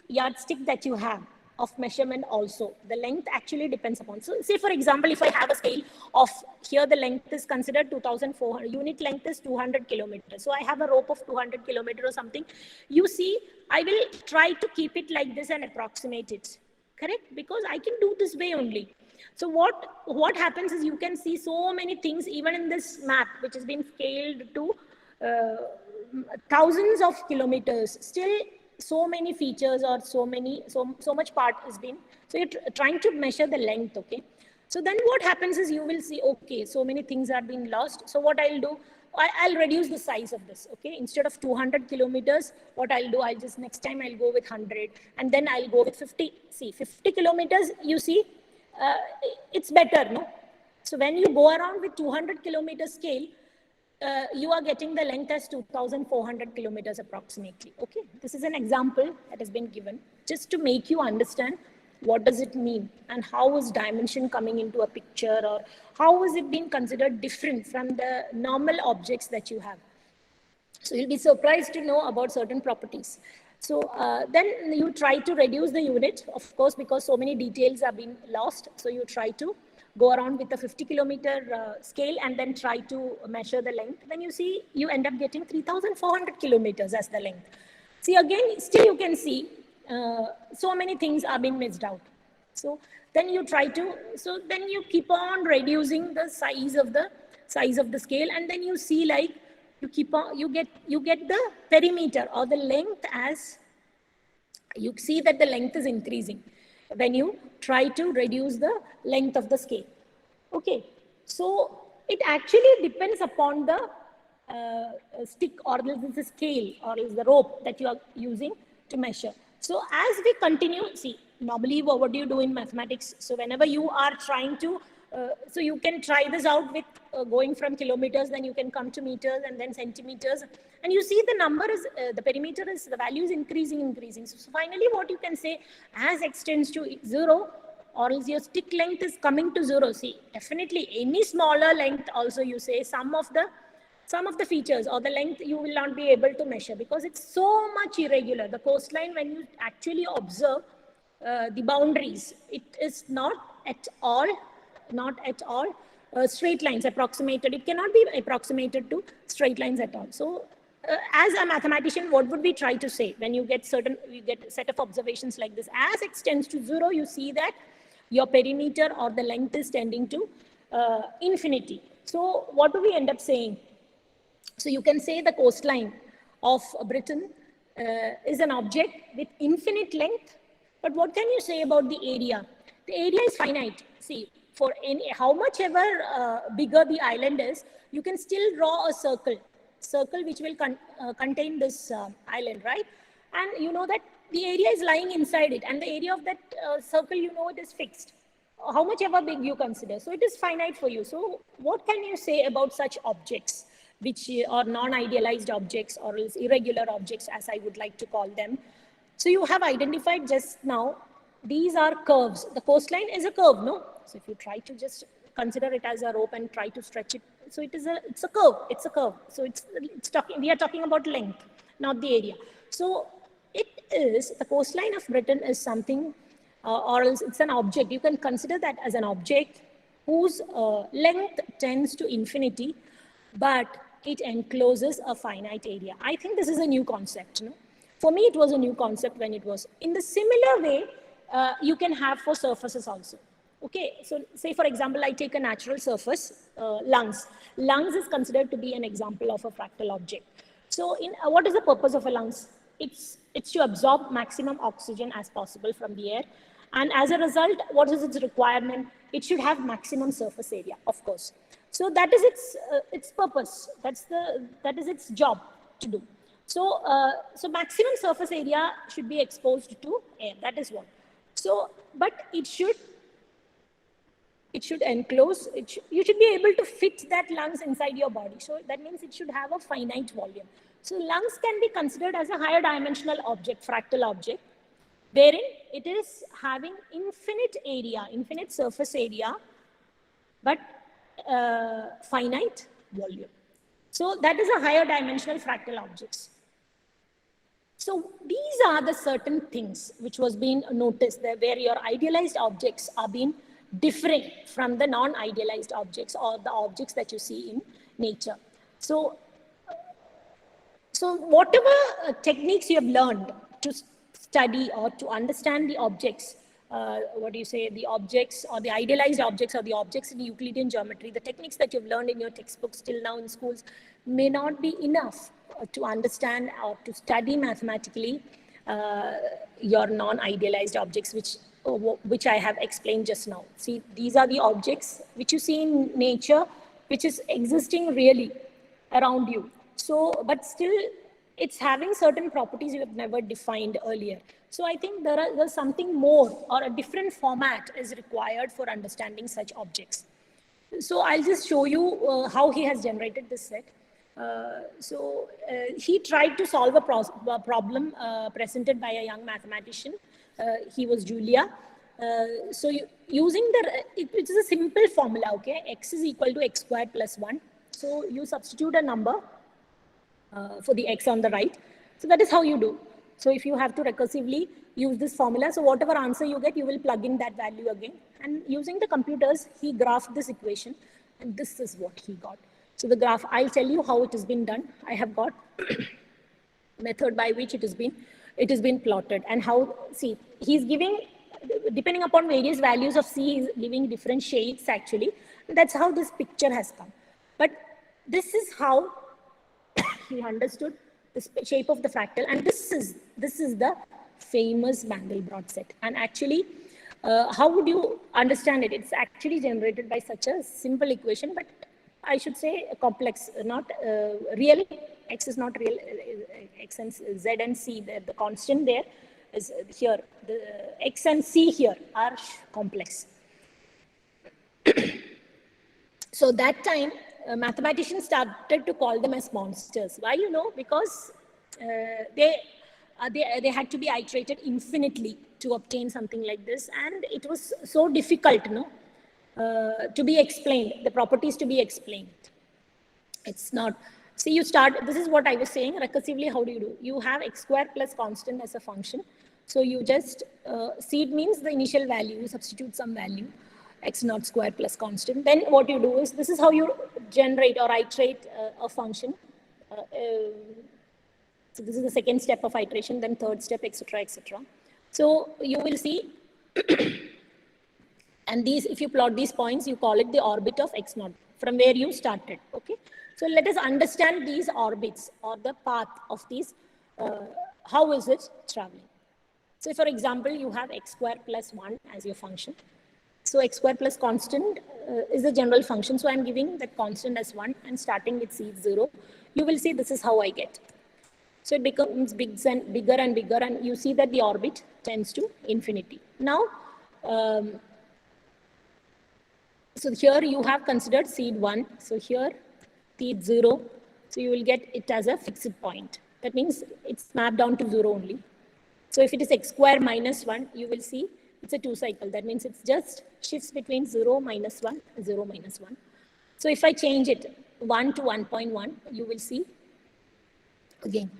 yardstick that you have of measurement also. The length actually depends upon. So say, for example, if I have a scale of, here the length is considered 2,400, unit length is 200 kilometers. So I have a rope of 200 kilometers or something. You see, I will try to keep it like this and approximate it, correct? Because I can do this way only. So what happens is, you can see so many things even in this map, which has been scaled to thousands of kilometers. Still, so many features or so much part has been. So you're trying to measure the length, okay? So then what happens is, you will see, okay, so many things are being lost. So what I'll do, I'll reduce the size of this, okay? Instead of 200 kilometers, what I'll do, next time I'll go with 100, and then I'll go with 50. See, 50 kilometers, you see, it's better, no? So when you go around with 200 kilometer scale, you are getting the length as 2,400 kilometers approximately, okay? This is an example that has been given just to make you understand what does it mean, and how is dimension coming into a picture, or how is it being considered different from the normal objects that you have. So you'll be surprised to know about certain properties. So then you try to reduce the unit, of course, because so many details are being lost. So you try to go around with a 50 kilometer scale and then try to measure the length. Then you see, you end up getting 3,400 kilometers as the length. See, again, still you can see so many things are being missed out. So then you then you keep on reducing the size of the scale, and then you see, like, you get the perimeter or the length, as you see that the length is increasing when you try to reduce the length of the scale. Okay, so it actually depends upon the stick, or the scale, or is the rope that you are using to measure. So as we continue, see, normally what do you do in mathematics? So whenever you are trying to, so you can try this out with going from kilometers, then you can come to meters and then centimeters. And you see the number is, the perimeter is, the value is increasing. So finally what you can say, as x tends to 0, or else your stick length is coming to 0. See, definitely any smaller length also, you say some of the features or the length you will not be able to measure, because it's so much irregular. The coastline, when you actually observe the boundaries, it is not at all straight lines approximated. It cannot be approximated to straight lines at all. So as a mathematician, what would we try to say when you get a set of observations like this? As x tends to 0, you see that your perimeter or the length is tending to infinity. So what do we end up saying? So you can say the coastline of Britain is an object with infinite length, but what can you say about the area? The area is finite. See, for how much ever bigger the island is, you can still draw a circle which will contain this island, right? and you know that the area is lying inside it, and the area of that circle, you know, it is fixed, how much ever big you consider. So it is finite for you. So what can you say about such objects, which are non-idealized objects, or else irregular objects, as I would like to call them? So you have identified just now, these are curves. The coastline is a curve, no? So if you try to just consider it as a rope and try to stretch it, so it's a curve, it's a curve. So we are talking about length, not the area. So it is, the coastline of Britain is something, or else it's an object. You can consider that as an object whose length tends to infinity, but it encloses a finite area. I think this is a new concept, no? For me, it was a new concept when it was. In the similar way, you can have for surfaces also. Okay, so say for example, I take a natural surface, lungs. Lungs is considered to be an example of a fractal object. So what is the purpose of a lungs? It's to absorb maximum oxygen as possible from the air. And as a result, what is its requirement? It should have maximum surface area, of course. So that is its purpose. That is its job to do. So, so maximum surface area should be exposed to air. That is what. So, but it should enclose. You should be able to fit that lungs inside your body. So that means it should have a finite volume. So lungs can be considered as a higher dimensional object, fractal object, wherein it is having infinite area, infinite surface area, but finite volume. So that is a higher dimensional fractal objects. So these are the certain things which was being noticed there, where your idealized objects are being different from the non-idealized objects, or the objects that you see in nature. So whatever techniques you have learned to study or to understand the objects, the objects or the idealized objects or the objects in Euclidean geometry, the techniques that you've learned in your textbooks till now in schools may not be enough to understand or to study mathematically your non-idealized objects, which I have explained just now. See, these are the objects which you see in nature, which is existing really around you. So, but still, it's having certain properties you have never defined earlier. So I think there's something more, or a different format is required for understanding such objects. So I'll just show you how he has generated this set. He tried to solve a problem presented by a young mathematician. He was Julia. Using it is a simple formula, okay? X is equal to x squared plus 1. So you substitute a number for the x on the right. So that is how you do. So if you have to recursively use this formula, so whatever answer you get, you will plug in that value again. And using the computers, he graphed this equation, and this is what he got. So the graph, I'll tell you how it has been done. I have got method by which it has been plotted, and how, see, he's giving, depending upon various values of C, he's giving different shades actually. That's how this picture has come. But this is how he understood the shape of the fractal, and this is the famous Mandelbrot set. And actually, how would you understand it? It's actually generated by such a simple equation, but I should say a complex, not real. X is not real. X and Z and C, the constant there is here. The X and C here are complex. So that time, mathematicians started to call them as monsters. Why? You know, because they had to be iterated infinitely to obtain something like this, and it was so difficult, no, to be explained, the properties to be explained. It's not. See, you start. This is what I was saying. Recursively, how do you do? You have x squared plus constant as a function. So you just seed means the initial value. You substitute some value, x naught squared plus constant. Then what you do is, this is how you generate or iterate a function. So this is the second step of iteration, then third step, etc., etc. So you will see, and these, if you plot these points, you call it the orbit of x naught, from where you started, okay? So let us understand these orbits, or the path of these, how is it traveling? So for example, you have x squared plus 1 as your function. So x squared plus constant is the general function. So I'm giving that constant as 1 and starting with c 0. You will see this is how I get. So it becomes bigger and bigger, and you see that the orbit tends to infinity. Now, so here you have considered seed 1. So here, seed 0. So you will get it as a fixed point. That means it's mapped down to 0 only. So if it is x square minus 1, you will see it's a 2 cycle. That means it's just shifts between 0, minus 1, 0, minus 1. So if I change it 1 to 1.1, you will see again.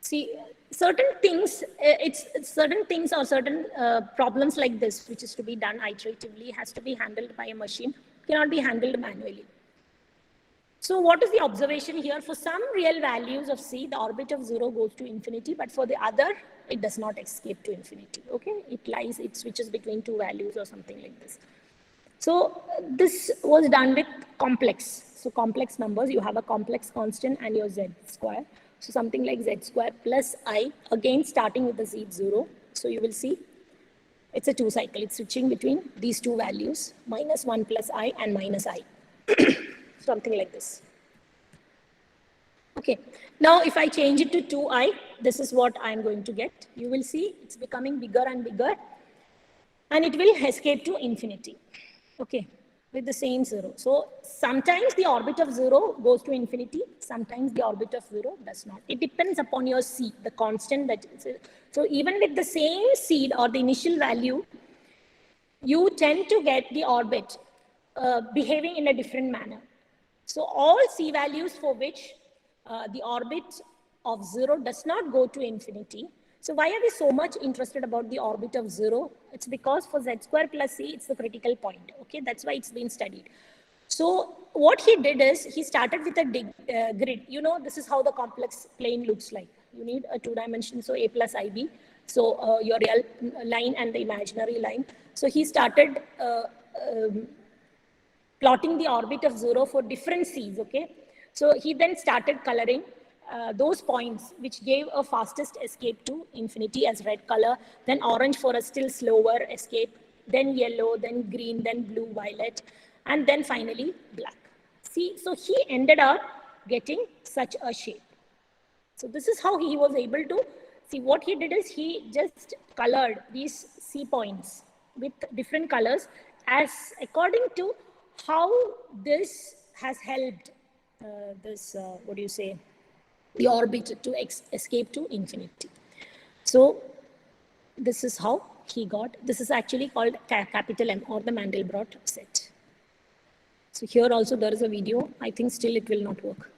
See, certain things, it's certain things or certain problems like this, which is to be done iteratively, has to be handled by a machine, cannot be handled manually. So what is the observation here? For some real values of C, the orbit of 0 goes to infinity, but for the other, it does not escape to infinity, okay? It switches between 2 values or something like this. So this was done with complex. So complex numbers, you have a complex constant and your z square. So something like z square plus I, again starting with the seed 0. So you will see it's a 2 cycle. It's switching between these 2 values, minus 1 plus I and minus I. Something like this. Okay, now if I change it to 2I, this is what I'm going to get. You will see it's becoming bigger and bigger, and it will escape to infinity. Okay, with the same 0. So sometimes the orbit of 0 goes to infinity, sometimes the orbit of 0 does not. It depends upon your seed, the constant that is. So even with the same seed or the initial value, you tend to get the orbit behaving in a different manner. So all C values for which the orbit of 0 does not go to infinity. So why are we so much interested about the orbit of 0? It's because for z square plus C, it's the critical point. Okay, that's why it's been studied. So what he did is he started with a grid. You know, this is how the complex plane looks like. You need a 2 dimension, so A plus IB. So your real line and the imaginary line. So he started plotting the orbit of 0 for different C's, okay? So he then started coloring those points which gave a fastest escape to infinity as red color, then orange for a still slower escape, then yellow, then green, then blue, violet, and then finally black. See, so he ended up getting such a shape. So this is how he was able to see. What he did is he just colored these C points with different colors as according to how this has helped what do you say, the orbit to escape to infinity. So this is how he got, this is actually called capital M, or the Mandelbrot set. So here also there is a video. I think still it will not work.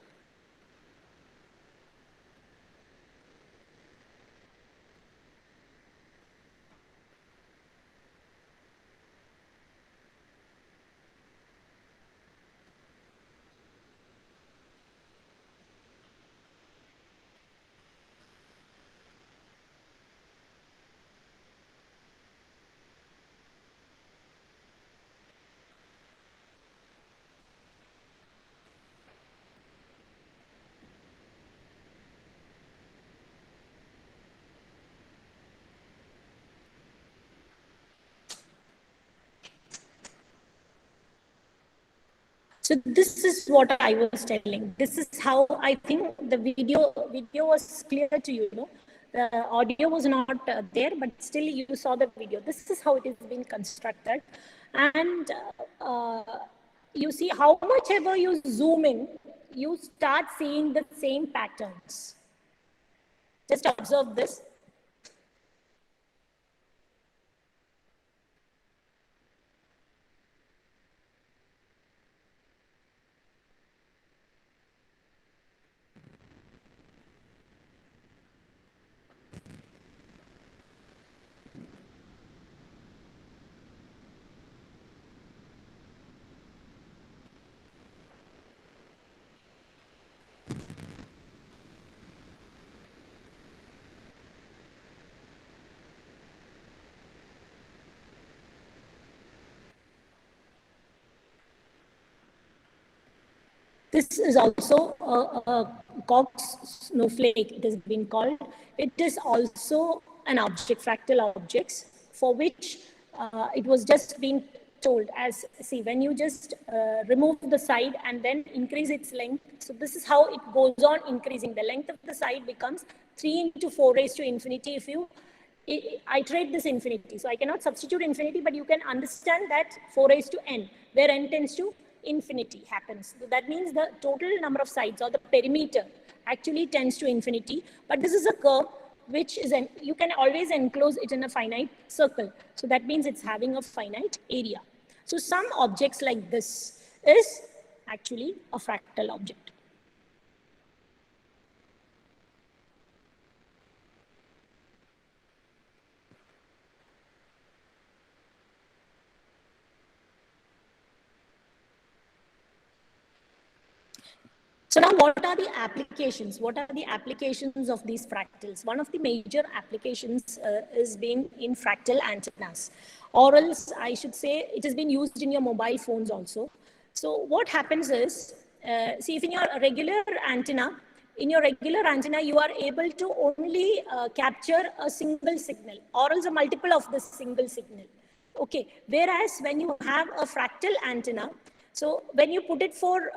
So this is what I was telling. This is how I think the video was clear to you. No? The audio was not there, but still you saw the video. This is how it has been constructed. And you see how much ever you zoom in, you start seeing the same patterns. Just observe this. This is also a Cox snowflake, it has been called. It is also an object, fractal objects, for which it was just been told as, see, when you just remove the side and then increase its length, so this is how it goes on increasing. The length of the side becomes 3 into 4 raised to infinity if you iterate this infinity. So I cannot substitute infinity, but you can understand that 4 raised to n, where n tends to infinity happens. So that means the total number of sides or the perimeter actually tends to infinity, but this is a curve which is, you can always enclose it in a finite circle. So that means it's having a finite area. So some objects like this is actually a fractal object. So now what are the applications? What are the applications of these fractals? One of the major applications is being in fractal antennas, or else I should say it has been used in your mobile phones also. So what happens is, see, if in your regular antenna, you are able to only capture a single signal or else a multiple of the single signal. Okay, whereas when you have a fractal antenna, so when you put it for,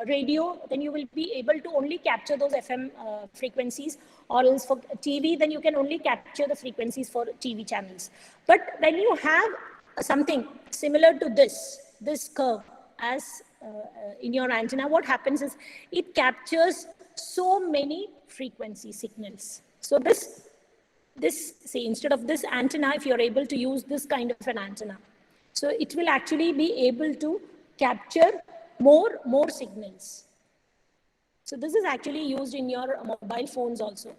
radio, then you will be able to only capture those FM frequencies, or else for TV, then you can only capture the frequencies for TV channels. But when you have something similar to this curve as in your antenna, what happens is it captures so many frequency signals. So see, instead of this antenna, if you're able to use this kind of an antenna, so it will actually be able to capture more signals. So this is actually used in your mobile phones also.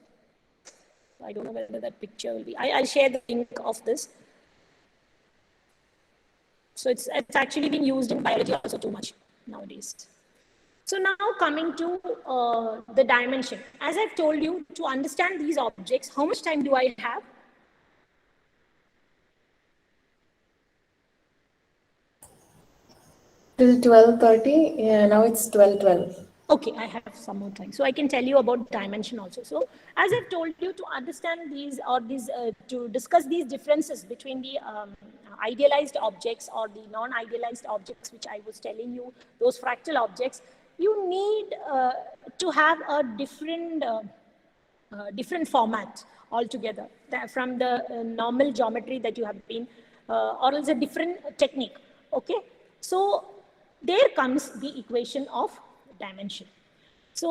I don't know whether that picture will be, I'll share the link of this. So it's actually been used in biology also too much nowadays. So now coming to the dimension. As I've told you, to understand these objects, how much time do I have? Till 12:30. Yeah, now it's 12:12. Okay, I have some more time. So I can tell you about dimension also. So as I've told you, to understand to discuss these differences between the idealized objects or the non-idealized objects, which I was telling you, those fractal objects, you need to have a different format altogether from the normal geometry that you have been, or else a different technique. Okay, so there comes the equation of dimension. So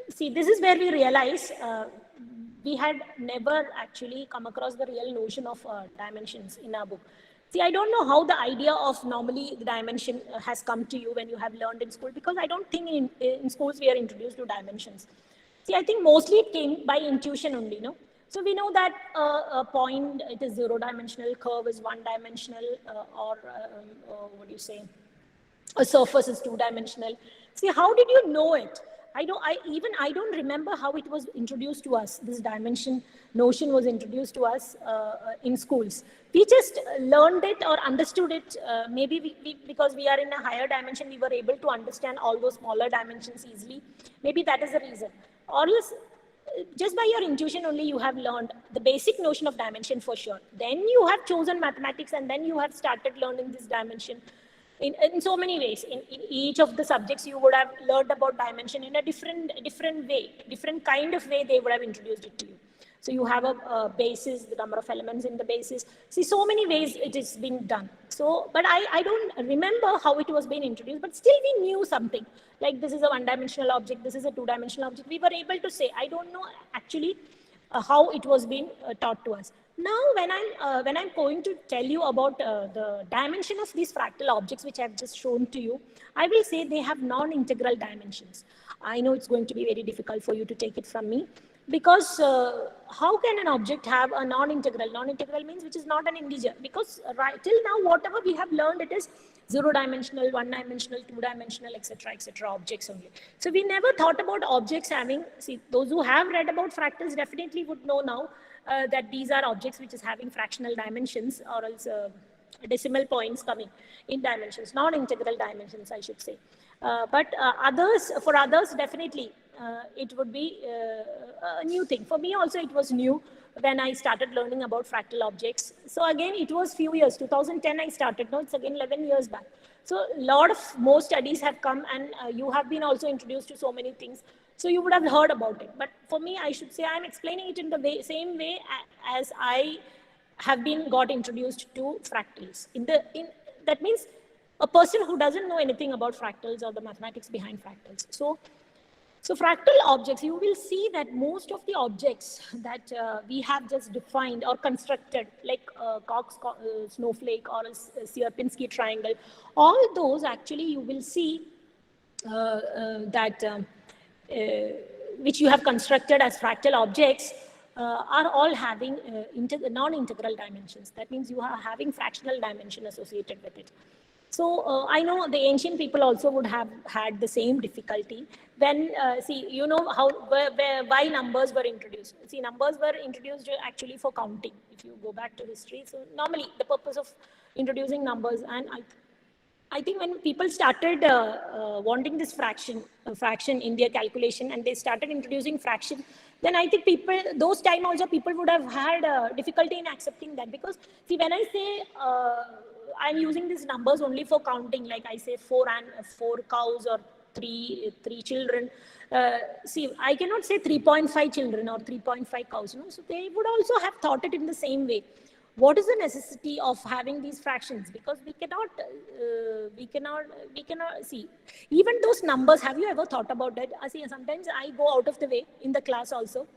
see, this is where we realize we had never actually come across the real notion of dimensions in our book. See, I don't know how the idea of normally the dimension has come to you when you have learned in school, because I don't think in schools we are introduced to dimensions. See, I think mostly it came by intuition only, no? So we know that a point, it is 0-dimensional, curve is 1-dimensional, or what do you say? A surface is 2-dimensional. See, how did you know it? I don't remember how it was introduced to us. This dimension notion was introduced to us in schools. We just learned it or understood it. Maybe because we are in a higher dimension, we were able to understand all those smaller dimensions easily. Maybe that is the reason. Or else, just by your intuition only, you have learned the basic notion of dimension for sure. Then you have chosen mathematics, and then you have started learning this dimension. In so many ways, in each of the subjects, you would have learned about dimension in a different way, different kind of way they would have introduced it to you. So you have a basis, the number of elements in the basis. See, so many ways it is being done. So, but I don't remember how it was being introduced, but still we knew something. Like this is a 1-dimensional object, this is a 2-dimensional object. We were able to say, I don't know actually how it was being taught to us. Now, when I'm going to tell you about the dimension of these fractal objects, which I've just shown to you, I will say they have non-integral dimensions. I know it's going to be very difficult for you to take it from me, because how can an object have a non-integral? Non-integral means which is not an integer, because right till now, whatever we have learned, it is 0-dimensional, 1-dimensional, 2-dimensional, etc., objects only. So we never thought about objects having, see, those who have read about fractals definitely would know now that these are objects which is having fractional dimensions, or else decimal points coming in dimensions, non-integral dimensions, I should say. But for others, definitely, it would be a new thing. For me also, it was new when I started learning about fractal objects. So again, it was few years, 2010 I started, now it's again 11 years back. So a lot of more studies have come, and you have been also introduced to so many things. So you would have heard about it. But for me, I should say I'm explaining it in the same way as I have been got introduced to fractals. That means a person who doesn't know anything about fractals or the mathematics behind fractals. So fractal objects, you will see that most of the objects that we have just defined or constructed, like Cox snowflake or a Sierpinski triangle, all those actually you will see that which you have constructed as fractal objects are all having non-integral dimensions. That means you are having fractional dimension associated with it. So I know the ancient people also would have had the same difficulty when, see, you know how, why numbers were introduced. See, numbers were introduced actually for counting, if you go back to history. So normally the purpose of introducing numbers, and I think when people started wanting this fraction in their calculation, and they started introducing fraction, then I think people, those time also people would have had difficulty in accepting that. Because see, when I say I'm using these numbers only for counting, like I say four cows or three children. See, I cannot say 3.5 children or 3.5 cows. No? So they would also have thought it in the same way. What is the necessity of having these fractions? Because we cannot see, even those numbers, have you ever thought about it? I see, sometimes I go out of the way in the class also.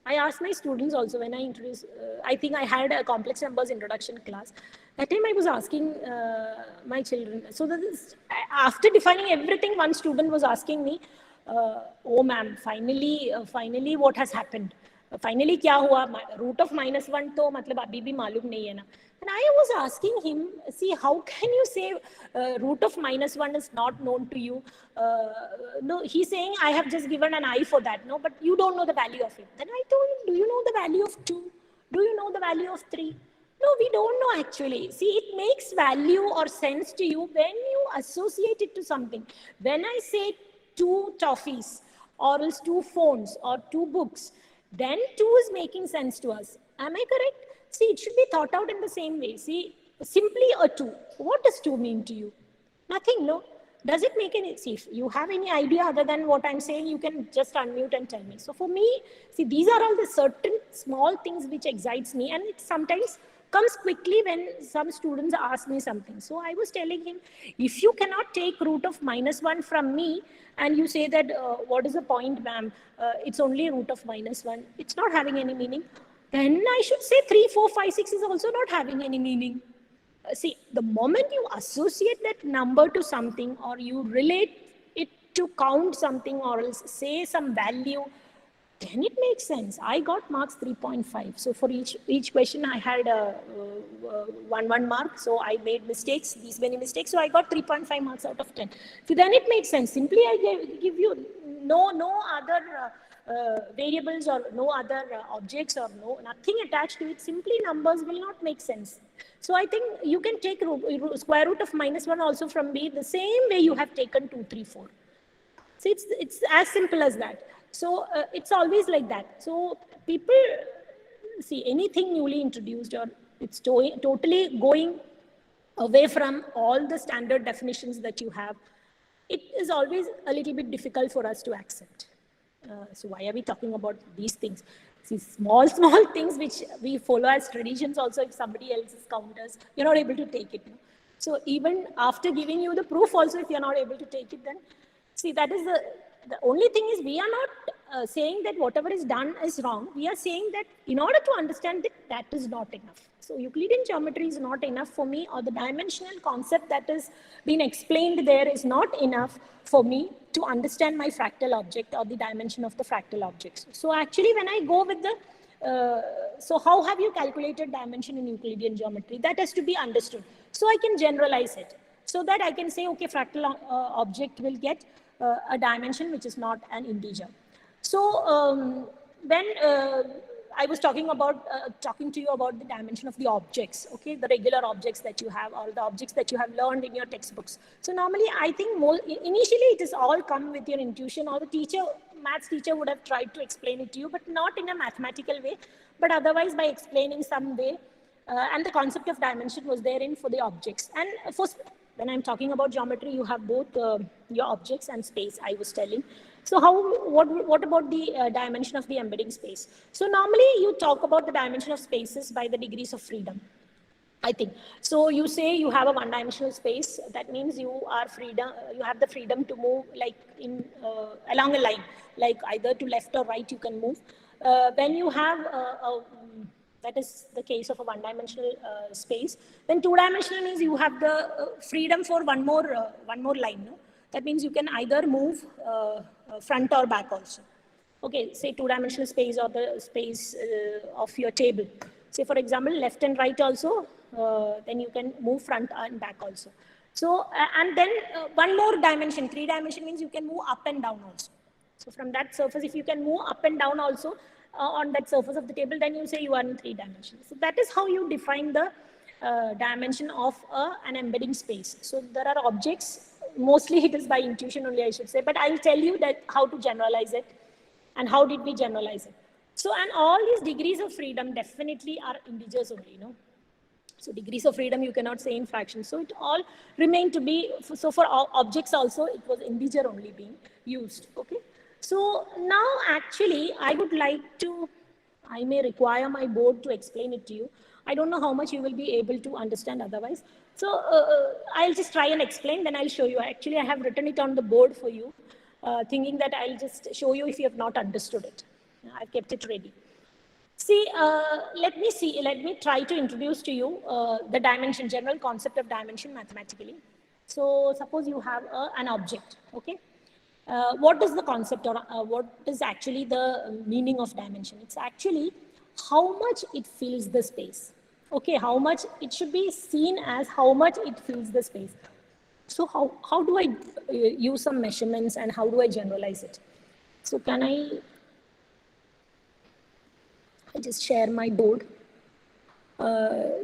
I ask my students also when I introduce, I think I had a complex numbers introduction class. That time I was asking my children. So after defining everything, one student was asking me, oh ma'am, finally what has happened? Finally क्या हुआ? Root of -1 तो मतलब अभी भी मालूम नहीं है ना. And I was asking him, see, how can you say root of -1 is not known to you? No, he's saying, I have just given an I for that. No, but you don't know the value of it. Then I told him, do you know the value of 2? Do you know the value of 3? No, we don't know actually. See, it makes value or sense to you when you associate it to something. When I say 2 toffees, or else 2 phones, or 2 books, then 2 is making sense to us. Am I correct? See, it should be thought out in the same way. See, simply a 2. What does 2 mean to you? Nothing, no? Does it make any, see, if you have any idea other than what I'm saying, you can just unmute and tell me. So for me, see, these are all the certain small things which excites me, and it sometimes comes quickly when some students ask me something. So I was telling him, if you cannot take root of -1 from me, and you say that, what is the point, ma'am? It's only root of -1. It's not having any meaning. Then I should say 3, 4, 5, 6 is also not having any meaning. See, the moment you associate that number to something, or you relate it to count something, or else say some value, then it makes sense. I got marks 3.5. So for each question, I had a 1 mark. So I made mistakes, these many mistakes. So I got 3.5 marks out of 10. So then it makes sense. Simply I give you no other variables, or no other objects, or nothing attached to it. Simply numbers will not make sense. So I think you can take square root of -1 also from B the same way you have taken 2, 3, 4. So it's as simple as that. So it's always like that. So people see anything newly introduced, or it's totally going away from all the standard definitions that you have, it is always a little bit difficult for us to accept. So why are we talking about these things? See, small things which we follow as traditions also, if somebody else's counters, you're not able to take it. So even after giving you the proof also, if you're not able to take it, then see, that is the only thing is, we are not saying that whatever is done is wrong. We are saying that in order to understand it, that is not enough. So Euclidean geometry is not enough for me, or the dimensional concept that is being explained there is not enough for me to understand my fractal object, or the dimension of the fractal objects. So actually, when I go with the, so how have you calculated dimension in Euclidean geometry? That has to be understood. So I can generalize it, so that I can say, okay, fractal object will get a dimension which is not an integer. So when I was talking to you about the dimension of the objects, okay, the regular objects that you have, or the objects that you have learned in your textbooks. So normally, I think initially it is all come with your intuition, or the teacher maths teacher would have tried to explain it to you, but not in a mathematical way, but otherwise by explaining some way. And the concept of dimension was therein for the objects. And for, when I'm talking about geometry, you have both your objects and space, I was telling. So what about the dimension of the embedding space? So normally you talk about the dimension of spaces by the degrees of freedom, I think. So you say you have a one-dimensional space. That means you are freedom. You have the freedom to move like in along a line, like either to left or right. You can move. When you have that is the case of a one-dimensional space. Then two-dimensional means you have the freedom for one more line. No? That means you can either move front or back also. Okay, say two-dimensional space or the space of your table. Say, for example, left and right also, then you can move front and back also. So, and then one more dimension, three-dimension means you can move up and down also. So from that surface, if you can move up and down also on that surface of the table, then you say you are in three dimensions. So that is how you define the dimension of an embedding space. So there are objects, mostly it is by intuition only, I should say, but I'll tell you that how to generalize it and how did we generalize it. So, and all these degrees of freedom definitely are integers only, you know. So degrees of freedom you cannot say in fractions. So it all remain to be, so for objects also it was integer only being used, okay. So now actually I would like to, I may require my board to explain it to you. I don't know how much you will be able to understand otherwise. So I'll just try and explain, then I'll show you. Actually I have written it on the board for you, thinking that I'll just show you if you have not understood it. I've kept it ready. See, let me try to introduce to you the dimension, general concept of dimension mathematically. So suppose you have an object, okay? What is the concept or what is actually the meaning of dimension? It's actually how much it fills the space. Okay, how much, it should be seen as how much it fills the space. So how do I use some measurements and how do I generalize it? So can I just share my board?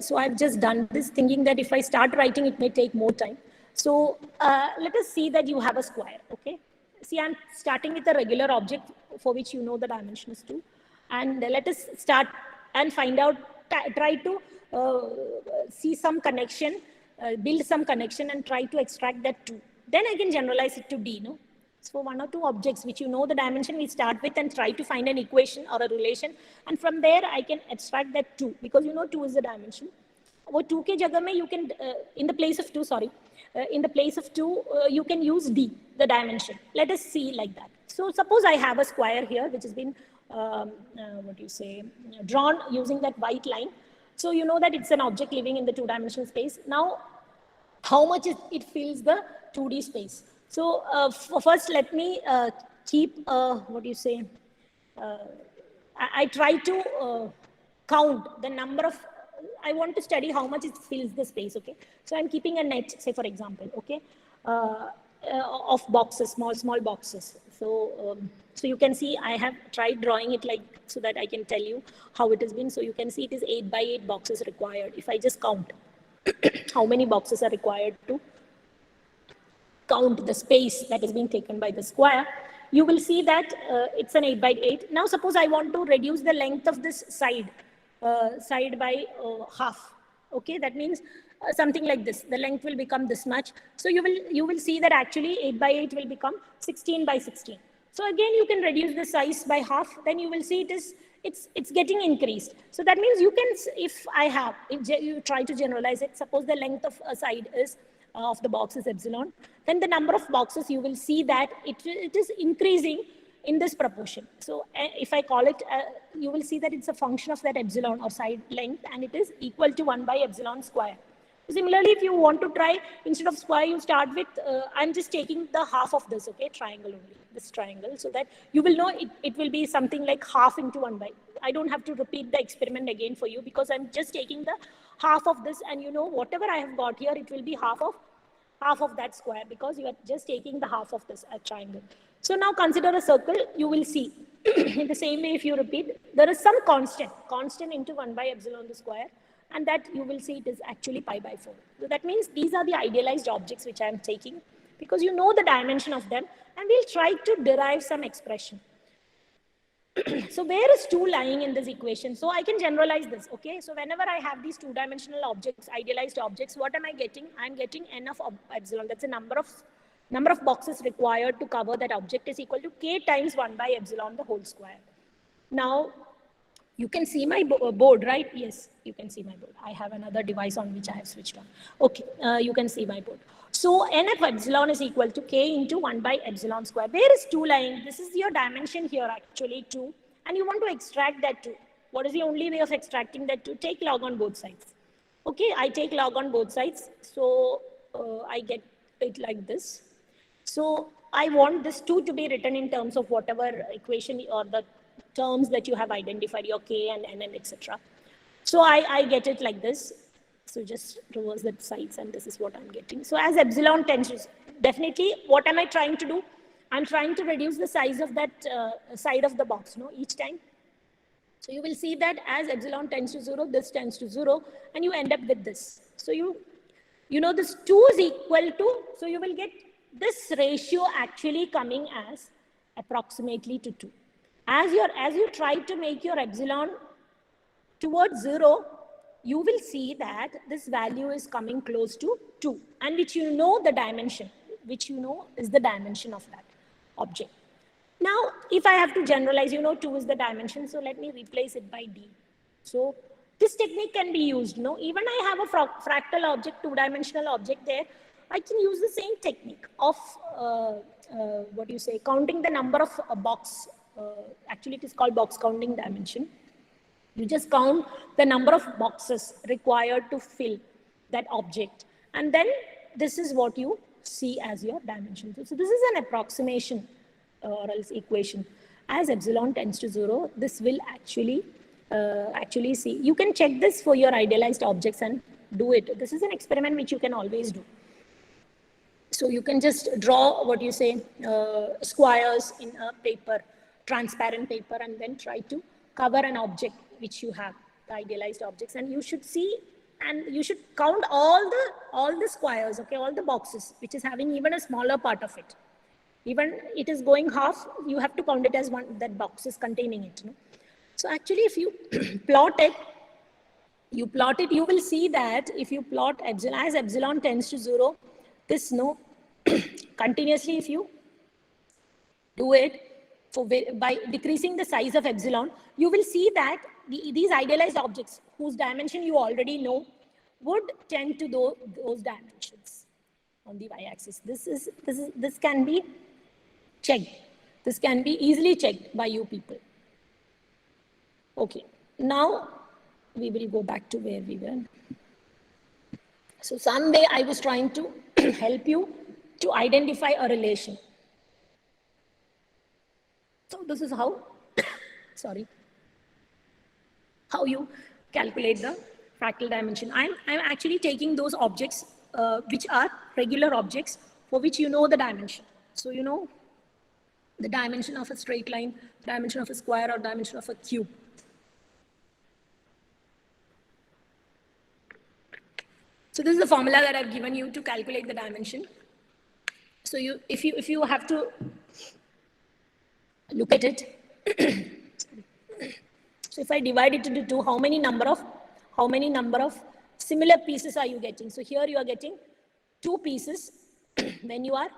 So I've just done this thinking that if I start writing, it may take more time. So let us see that you have a square, okay? See, I'm starting with a regular object for which you know the dimension is 2. And let us start and find out, try to see some connection, build some connection and try to extract that 2. Then I can generalize it to D, no? So one or two objects which you know the dimension, we start with and try to find an equation or a relation. And from there, I can abstract that 2 because you know 2 is the dimension. वो 2 के जगह में you can, in the place of 2, sorry, in the place of 2, you can use D, the dimension. Let us see like that. So suppose I have a square here, which has been, what do you say, drawn using that white line. So you know that it's an object living in the 2-dimensional space. Now, how much it fills the 2D space? So first, let me keep, what do you say, I try to count the number of, I want to study how much it fills the space, okay? So I'm keeping a net, say for example, okay, of boxes, small boxes. So, so you can see I have tried drawing it like, so that I can tell you how it has been. So you can see it is 8 by 8 boxes required. If I just count how many boxes are required to count the space that is being taken by the square, you will see that it's an 8 by 8. Now suppose I want to reduce the length of this side by half. Okay, that means something like this. The length will become this much. So you will see that actually 8 by 8 will become 16 by 16. So again, you can reduce the size by half. Then you will see it's getting increased. So that means you can, if you try to generalize it, suppose the length of a side is of the box is epsilon, then the number of boxes you will see that it is increasing in this proportion. So if I call it, you will see that it's a function of that epsilon or side length, and it is equal to 1 by epsilon square. Similarly, if you want to try, instead of square, you start with, I'm just taking the half of this, okay, triangle only, this triangle, so that you will know it will be something like half into 1 by. I don't have to repeat the experiment again for you because I'm just taking the half of this, and you know, whatever I have got here, it will be half of that square because you are just taking the half of this triangle. So now consider a circle. You will see in the same way, if you repeat, there is some constant into 1 by epsilon the square, and that you will see it is actually pi by 4. So that means these are the idealized objects which I am taking because you know the dimension of them. and we'll try to derive some expression. So where is 2 lying in this equation? So I can generalize this, okay? So whenever I have these 2-dimensional objects, idealized objects, what am I getting? I'm getting n of epsilon. That's the number of boxes required to cover that object is equal to k times 1 by epsilon the whole square. Now, you can see my board, right? Yes, you can see my board. I have another device on which I have switched on. Okay, you can see my board. So n of epsilon is equal to k into 1 by epsilon square. Where is 2 lying? This is your dimension here, actually, 2. And you want to extract that 2. What is the only way of extracting that 2? Take log on both sides. Okay, I take log on both sides. So I get it like this. So I want this 2 to be written in terms of whatever equation or the terms that you have identified, your k and n and etc. So I get it like this. So just reverse the sides and this is what I'm getting. So as epsilon tends to, definitely, what am I trying to do? I'm trying to reduce the size of that side of the box, no, each time. So you will see that as epsilon tends to 0, this tends to 0, and you end up with this. So you know this 2 is equal to, so you will get this ratio actually coming as approximately to 2. As you try to make your epsilon towards 0, you will see that this value is coming close to 2, and which you know the dimension, which you know is the dimension of that object. Now, if I have to generalize, 2 is the dimension, so let me replace it by d. So this technique can be used, even I have a fractal object, 2-dimensional object there, I can use the same technique of, counting the number of box, actually it is called box counting dimension. You just count the number of boxes required to fill that object. And then this is what you see as your dimension. So this is an approximation or else equation. As epsilon tends to 0, this will actually see. You can check this for your idealized objects and do it. This is an experiment which you can always do. So you can just draw squares in a paper, transparent paper, and then try to cover an object which you have, the idealized objects, and you should see, and you should count all the squares, okay, all the boxes, which is having even a smaller part of it. Even it is going half, you have to count it as one, that box is containing it. So actually, if you plot it, you will see that if you plot epsilon, as epsilon tends to 0, this continuously, if you do it, by decreasing the size of epsilon, you will see that these idealized objects whose dimension you already know would tend to those dimensions on the y-axis. This can be checked. This can be easily checked by you people. Okay, now we will go back to where we were. So someday I was trying to help you to identify a relation. So this is how, how you calculate the fractal dimension. I'm actually taking those objects which are regular objects for which you know the dimension. So you know the dimension of a straight line, dimension of a square, or dimension of a cube. So this is the formula that I've given you to calculate the dimension. So if you have to look at it, so if I divide it into 2, how many number of similar pieces are you getting? So here you are getting 2 pieces when you are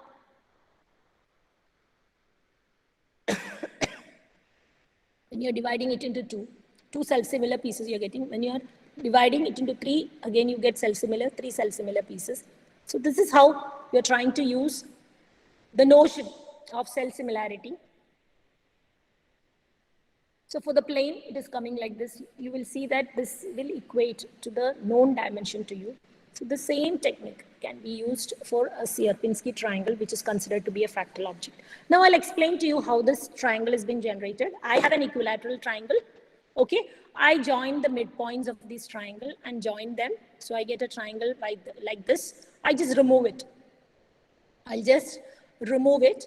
when you're dividing it into 2 self-similar pieces you're getting. When you're dividing it into 3, again you get self-similar, 3 self-similar pieces. So this is how you're trying to use the notion of self-similarity. So for the plane, it is coming like this. You will see that this will equate to the known dimension to you. So the same technique can be used for a Sierpinski triangle, which is considered to be a fractal object. Now I'll explain to you how this triangle has been generated. I have an equilateral triangle. Okay, I join the midpoints of this triangle and join them. So I get a triangle like this. I just remove it. I'll just remove it,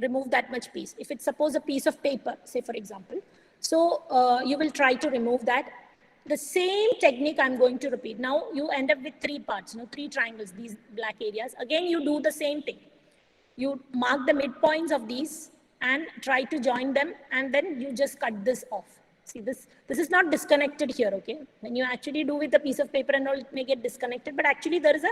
remove that much piece. If it's suppose a piece of paper, say for example, so you will try to remove that. The same technique I'm going to repeat. Now you end up with 3 parts, 3 triangles, these black areas. Again, you do the same thing. You mark the midpoints of these and try to join them, and then you just cut this off. See, this is not disconnected here, okay? When you actually do with a piece of paper and all, it may get disconnected, but actually there is a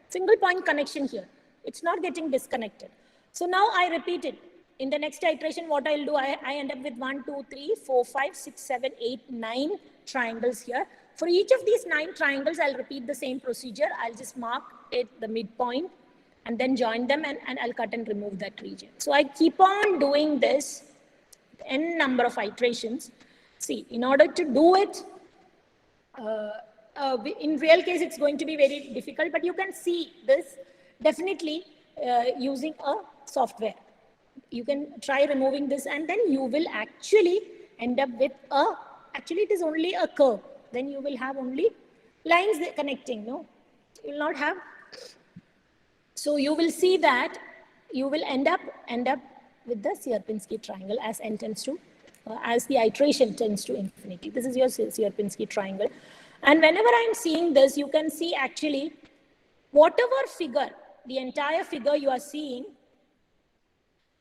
single point connection here. It's not getting disconnected. So now I repeat it. In the next iteration, what I'll do, I end up with 1, 2, 3, 4, 5, 6, 7, 8, 9 triangles here. For each of these 9 triangles, I'll repeat the same procedure. I'll just mark it, the midpoint, and then join them, and I'll cut and remove that region. So I keep on doing this n number of iterations. See, in order to do it, in real case, it's going to be very difficult, but you can see this definitely using a software. You can try removing this, and then you will actually end up with actually it is only a curve. Then you will have only lines connecting, no? You will not have. So you will see that you will end up with the Sierpinski triangle as n tends to, as the iteration tends to infinity. This is your Sierpinski triangle. And whenever I'm seeing this, you can see actually whatever figure, the entire figure you are seeing,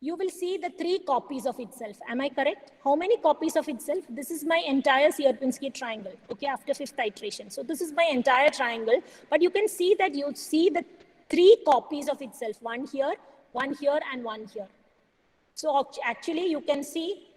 you will see the 3 copies of itself. Am I correct? How many copies of itself? This is my entire Sierpinski triangle, okay, after 5th iteration. So this is my entire triangle, but you can see that you see the 3 copies of itself, one here, and one here. So actually you can see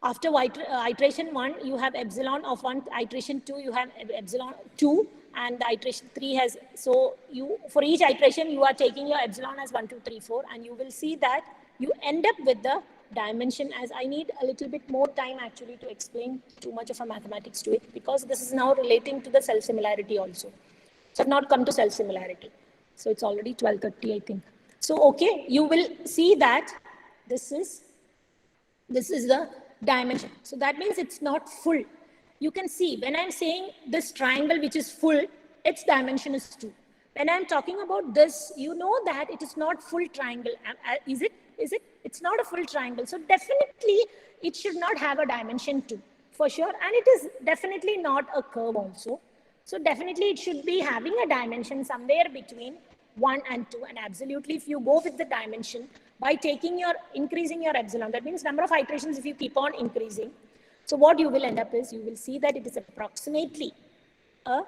after iteration 1, you have epsilon of 1, iteration 2, you have epsilon 2, and the iteration 3 has, so you, for each iteration, you are taking your epsilon as 1, 2, 3, 4, and you will see that you end up with the dimension as, I need a little bit more time actually to explain too much of a mathematics to it, because this is now relating to the self-similarity also. So I've not come to self-similarity. So it's already 12:30, I think. So, okay, you will see that this is the dimension. So that means it's not full. You can see when I'm saying this triangle which is full, its dimension is 2. When I'm talking about this, you know that it is not full triangle. Is it? It's not a full triangle. So definitely it should not have a dimension 2 for sure. And it is definitely not a curve also. So definitely it should be having a dimension somewhere between 1 and 2. And absolutely if you go with the dimension by increasing your epsilon, that means number of iterations if you keep on increasing. So what you will end up is, you will see that it is approximately a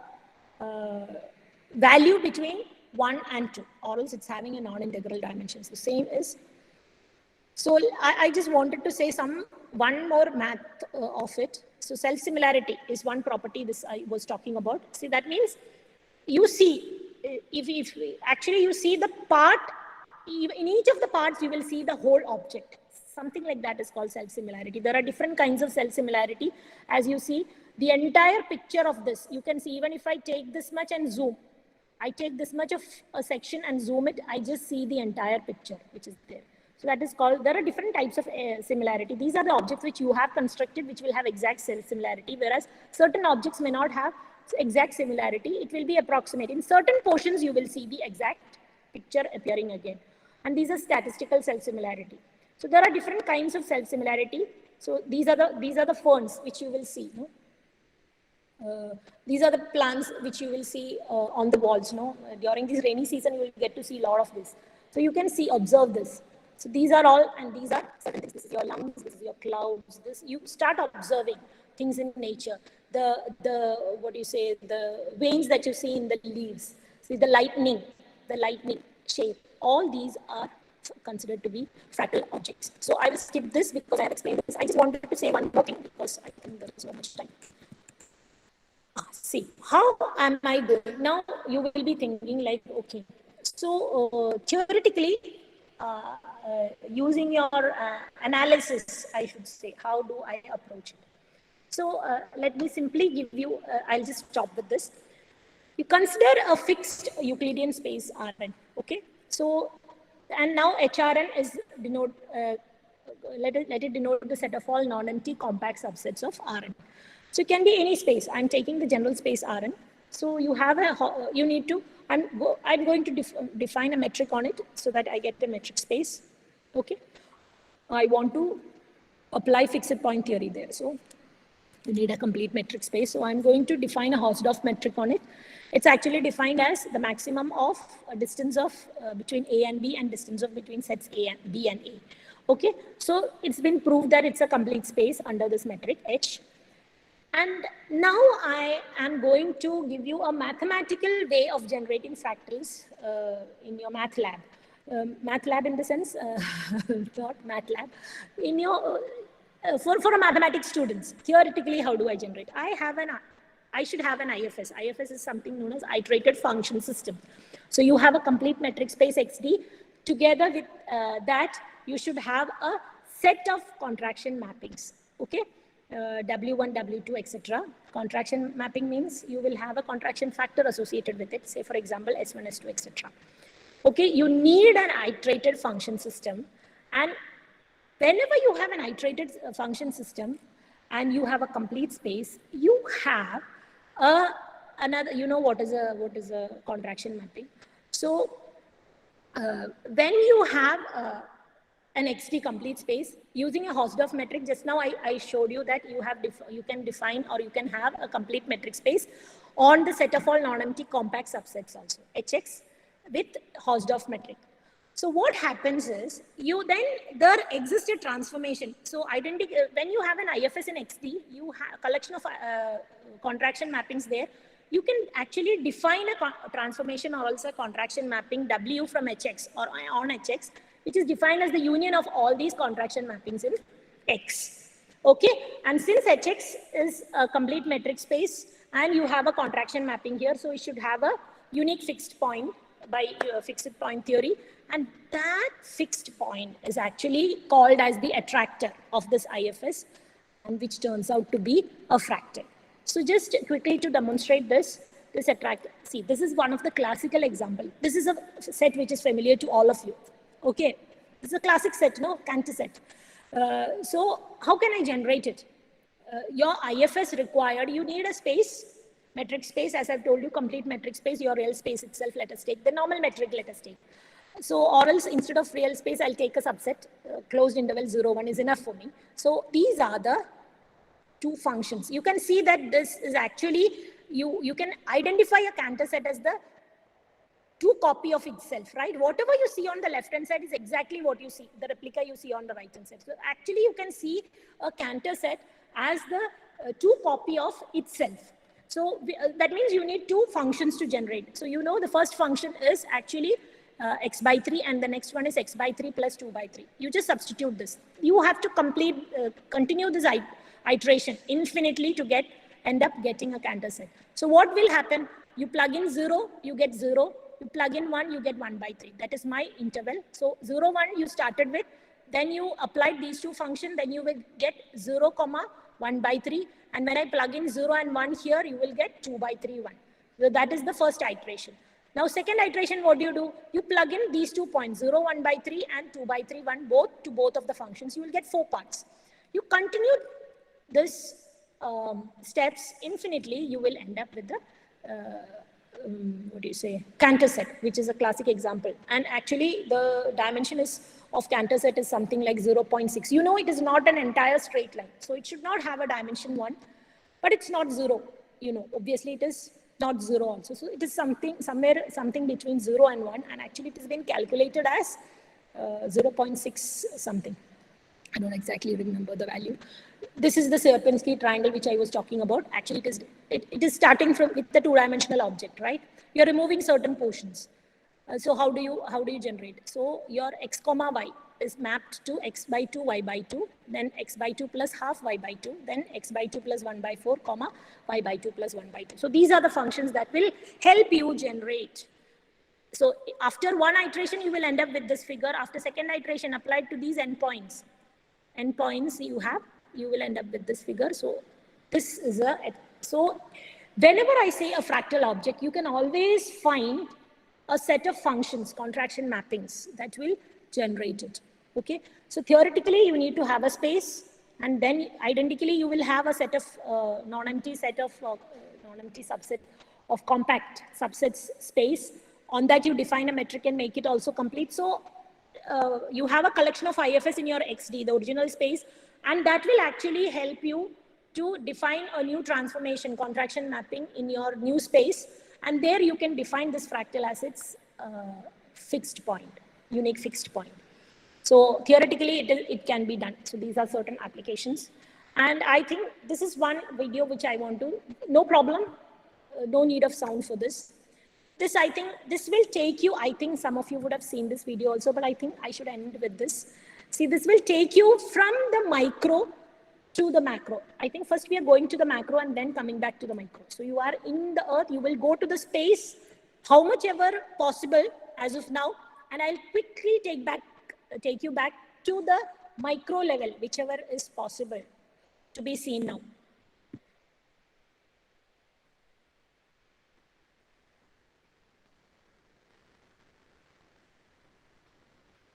value between 1 and 2, or else it's having a non-integral dimension. So same is. So I just wanted to say one more math of it. So self-similarity is one property this I was talking about. See, that means you see, if actually you see the part, in each of the parts you will see the whole object. Something like that is called self-similarity. There are different kinds of self-similarity. As you see, the entire picture of this, you can see, even if I take this much and zoom, I take this much of a section and zoom it, I just see the entire picture which is there. So that is called, there are different types of similarity. These are the objects which you have constructed, which will have exact self-similarity, whereas certain objects may not have exact similarity. It will be approximate. In certain portions, you will see the exact picture appearing again. And these are statistical self-similarity. So there are different kinds of self-similarity. So these are the ferns which you will see. No? These are the plants which you will see on the walls. No? During this rainy season, you will get to see a lot of this. So you can see, observe this. So these are all, and these are certain things. This is your lungs, this is your clouds. This, you start observing things in nature. The veins that you see in the leaves. See the lightning shape. All these are considered to be fractal objects. So I will skip this because I have explained this. I just wanted to say one more thing because I think there is so much time. See, how am I doing? Now you will be thinking like, okay, so theoretically, using your analysis, I should say, how do I approach it? So let me simply give you, I'll just stop with this. You consider a fixed Euclidean space Rn, okay? So, and now HRN is denote, let it denote the set of all non-empty compact subsets of Rn. So it can be any space. I'm taking the general space Rn. So you have you need to, I'm going to define a metric on it so that I get the metric space, okay? I want to apply fixed point theory there. So You need a complete metric space. So I'm going to define a Hausdorff metric on it. It's actually defined as the maximum of distance of between A and B and distance of between sets A and B and A. Okay, so it's been proved that it's a complete space under this metric H. And now I am going to give you a mathematical way of generating fractals in your math lab. Math lab in the sense, not math lab, in your, for a mathematics students, theoretically, how do I generate? I should have an IFS. IFS is something known as iterated function system. So you have a complete metric space XD. Together with that, you should have a set of contraction mappings, okay? W1, W2, etc. Contraction mapping means you will have a contraction factor associated with it, say for example, S1, S2, etc. Okay, you need an iterated function system, and whenever you have an iterated function system and you have a complete space, you have another, you know what is a contraction mapping. So when you have an XD complete space using a Hausdorff metric, just now I showed you that you can define or you can have a complete metric space on the set of all non-empty compact subsets also, HX with Hausdorff metric. So what happens is there exists a transformation. So when you have an IFS in XD, you have a collection of contraction mappings there. You can actually define a transformation or also a contraction mapping W from HX or on HX, which is defined as the union of all these contraction mappings in X. Okay, and since HX is a complete metric space and you have a contraction mapping here, so you should have a unique fixed point by fixed point theory, and that fixed point is actually called as the attractor of this IFS, and which turns out to be a fractal. So just quickly to demonstrate this attractor, see, this is one of the classical example. This is a set which is familiar to all of you. Okay, this is a classic set, no, Cantor set. So how can I generate it? Your IFS required, you need a space, metric space, as I've told you, complete metric space, your real space itself, let us take the normal metric, let us take. So, or else instead of real space, I'll take a subset, closed interval 0, 1 is enough for me. So these are the two functions. You can see that this is actually, you can identify a Cantor set as the two copy of itself, right? Whatever you see on the left-hand side is exactly what you see, the replica you see on the right-hand side. So actually you can see a Cantor set as the two copy of itself. So that means you need two functions to generate. So you know the first function is actually x by 3 and the next one is x by 3 plus 2 by 3. You just substitute this. You have to continue this iteration infinitely to end up getting a Cantor set. So what will happen? You plug in 0, you get 0. You plug in 1, you get 1 by 3. That is my interval. So 0, 1 you started with, then you applied these two functions, then you will get 0, 1 by 3. And when I plug in 0 and 1 here, you will get 2 by 3, 1. So that is the first iteration. Now, second iteration, what do? You plug in these 2 points, 0, 1 by 3 and 2 by 3, 1, to both of the functions. You will get 4 parts. You continue this steps infinitely, you will end up with the, Cantor set, which is a classic example. And actually, the dimension of Cantor set is something like 0.6. You know, it is not an entire straight line. So it should not have a dimension 1, but it's not 0. You know, obviously it is not 0 also. So it is something between 0 and 1. And actually it has been calculated as 0.6 something. I don't exactly remember the value. This is the Sierpinski triangle which I was talking about. Actually, it is starting with the two-dimensional object, right? You're removing certain portions. So how do you generate? So your x comma y is mapped to x by 2, y by 2, then x by 2 plus half y by 2, then x by 2 plus 1 by 4, comma, y by 2 plus 1 by 2. So these are the functions that will help you generate. So after one iteration, you will end up with this figure. After second iteration, applied to these endpoints you will end up with this figure. So this is so whenever I say a fractal object, you can always find a set of functions, contraction mappings that will generate it. Okay. So theoretically, you need to have a space, and then identically you will have a set of non-empty subset of compact subsets space. On that you define a metric and make it also complete. So you have a collection of IFS in your XD, the original space, and that will actually help you to define a new transformation, contraction mapping in your new space. And there you can define this fractal as its fixed point, unique fixed point. So theoretically, it can be done. So these are certain applications. And I think this is one video which I want to, no problem, no need of sound for this. This, I think, this will take you, I think some of you would have seen this video also, but I think I should end with this. See, this will take you from the micro to the macro. I think first we are going to the macro and then coming back to the micro. So you are in the earth, you will go to the space, how much ever possible as of now, and I'll quickly take you back to the micro level, whichever is possible to be seen now.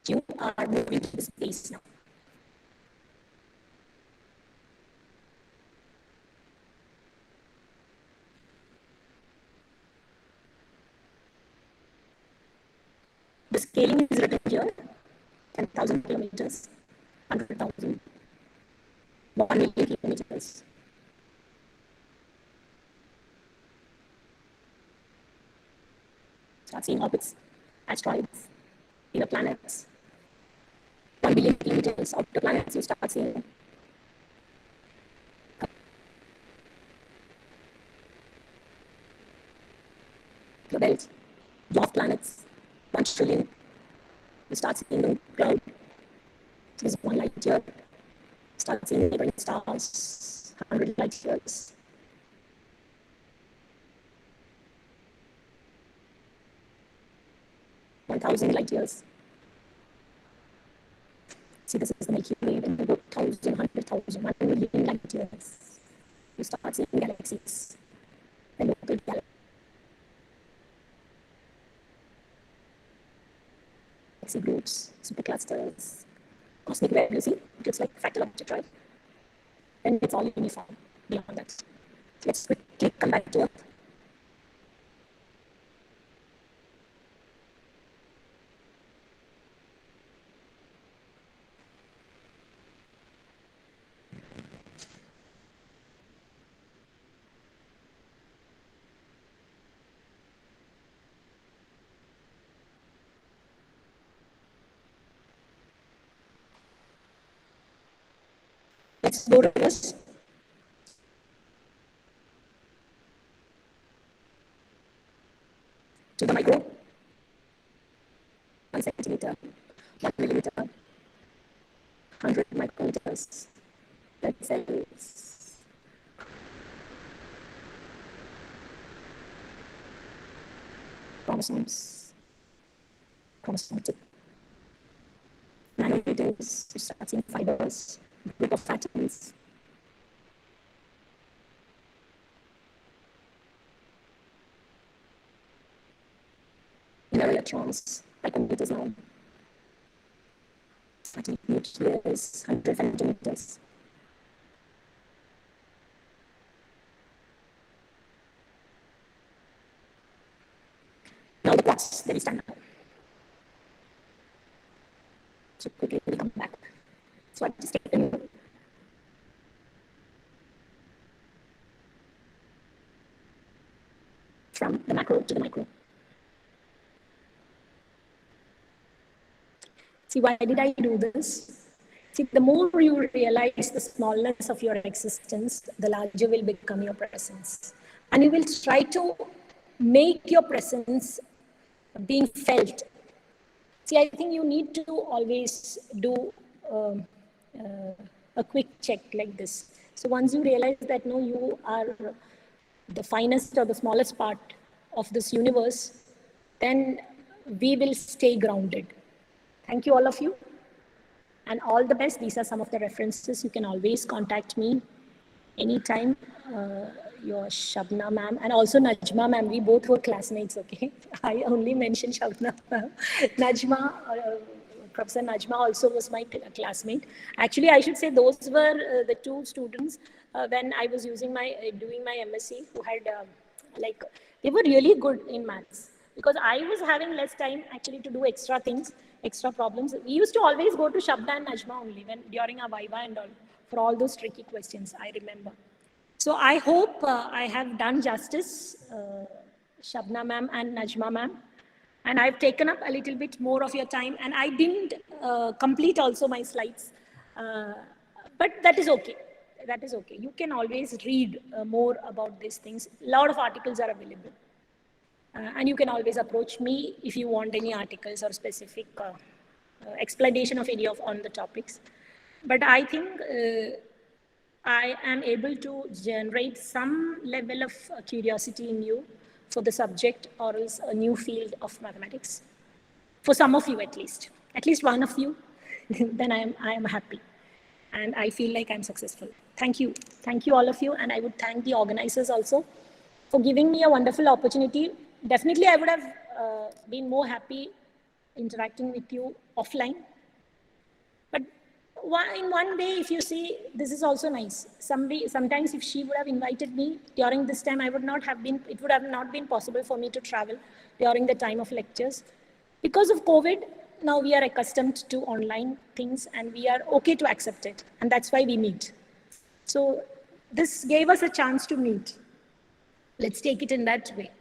You are moving to the space now. The scaling is written here, 10,000 kilometers, 100,000, 1 million kilometers. Start seeing orbits, asteroids, inner planets, 1 billion kilometers outer planets, you start seeing. The belt, dwarf planets, 1 trillion, you start seeing the cloud. This is 1 light year. Start seeing neighboring stars, 100 light years. $1,000 light years. See, this is the Milky Way, and you go 1,000, 100,000, 1 million light years. You start seeing galaxies, the local galaxy groups, superclusters, cosmic web, you see, it looks like fractal object, right? And it's all uniform beyond that. So let's quickly come back to Earth. Let's go to this. To the micro. 1 centimeter, 1 millimeter, 100 micrometers. Red cells. Chromosomes. Chromosome 2. Nanometers, you start seeing fibers, group of atoms. Inner electrons, micrometers now. Nucleus, 100 centimeters. Now the plots, they will stand up. So quickly we come back. So I've just taken from the macro to the micro. See, why did I do this? See, the more you realize the smallness of your existence, the larger will become your presence. And you will try to make your presence being felt. See, I think you need to always do a quick check like this. So once you realize that, no, you are the finest or the smallest part of this universe, then we will stay grounded. Thank you, all of you. And all the best. These are some of the references. You can always contact me anytime. Your Shabna ma'am and also Najma ma'am, we both were classmates, okay? I only mentioned Shabna ma'am. Najma, Professor Najma also was my classmate. Actually, I should say those were the 2 students when I was doing my MSc who had they were really good in maths because I was having less time actually to do extra things, extra problems. We used to always go to Shabna and Najma only during our Viva and all for all those tricky questions, I remember. So I hope I have done justice, Shabna ma'am and Najma ma'am. And I've taken up a little bit more of your time, and I didn't complete also my slides. Uh, but that is okay. That is okay. You can always read more about these things. A lot of articles are available. And you can always approach me if you want any articles or specific explanation of any of on the topics. But I think I am able to generate some level of curiosity in you for the subject or else a new field of mathematics. For some of you at least one of you, then I am happy. And I feel like I'm successful. Thank you. Thank you all of you. And I would thank the organizers also for giving me a wonderful opportunity. Definitely, I would have been more happy interacting with you offline. But in one way, if you see, this is also nice. Sometimes if she would have invited me during this time, it would have not been possible for me to travel during the time of lectures. Because of COVID, now we are accustomed to online things and we are okay to accept it. And that's why we meet. So this gave us a chance to meet. Let's take it in that way.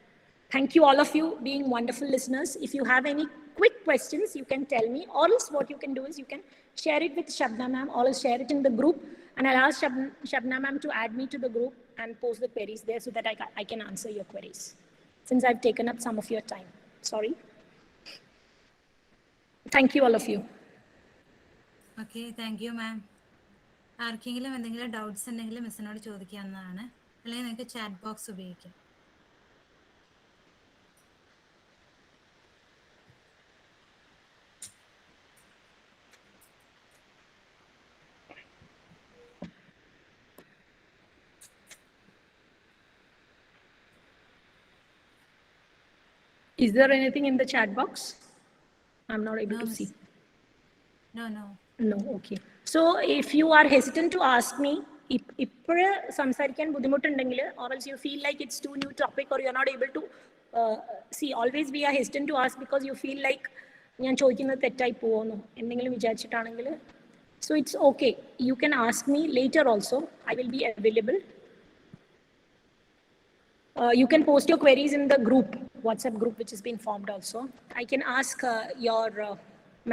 Thank you all of you being wonderful listeners. If you have any quick questions, you can tell me, or else what you can do is you can share it with Shabna ma'am, or else share it in the group, and I'll ask Shabna ma'am to add me to the group and post the queries there so that I can answer your queries, since I've taken up some of your time. Sorry. Thank you all of you. Okay, thank you ma'am. ആർക്കെങ്കിലും എന്തെങ്കിലും doubts ഉണ്ടെങ്കിൽ മിസ്സിനോട് ചോദിക്കാവുന്നതാണ്, അല്ലെങ്കിൽ നിങ്ങൾക്ക് chat box ഉപയോഗിക്കാം. Is there anything in the chat box? I'm not able to see. No, okay. So if you are hesitant to ask me, ഇപ്പോഴ് സംസാരിക്കാൻ ബുദ്ധിമുട്ടുണ്ടെങ്കിൽ, or else you feel like it's too new topic or you're not able to see, always we are hesitant to ask because you feel like ഞാൻ ചോദിക്കുന്നത് തെറ്റായി പോകുന്നു എന്തെങ്കിലും വിചാരിച്ചിട്ടാണെങ്കിൽ, so it's okay. You can ask me later also. I will be available. You can post your queries in the group, WhatsApp group, which has been formed also. I can ask your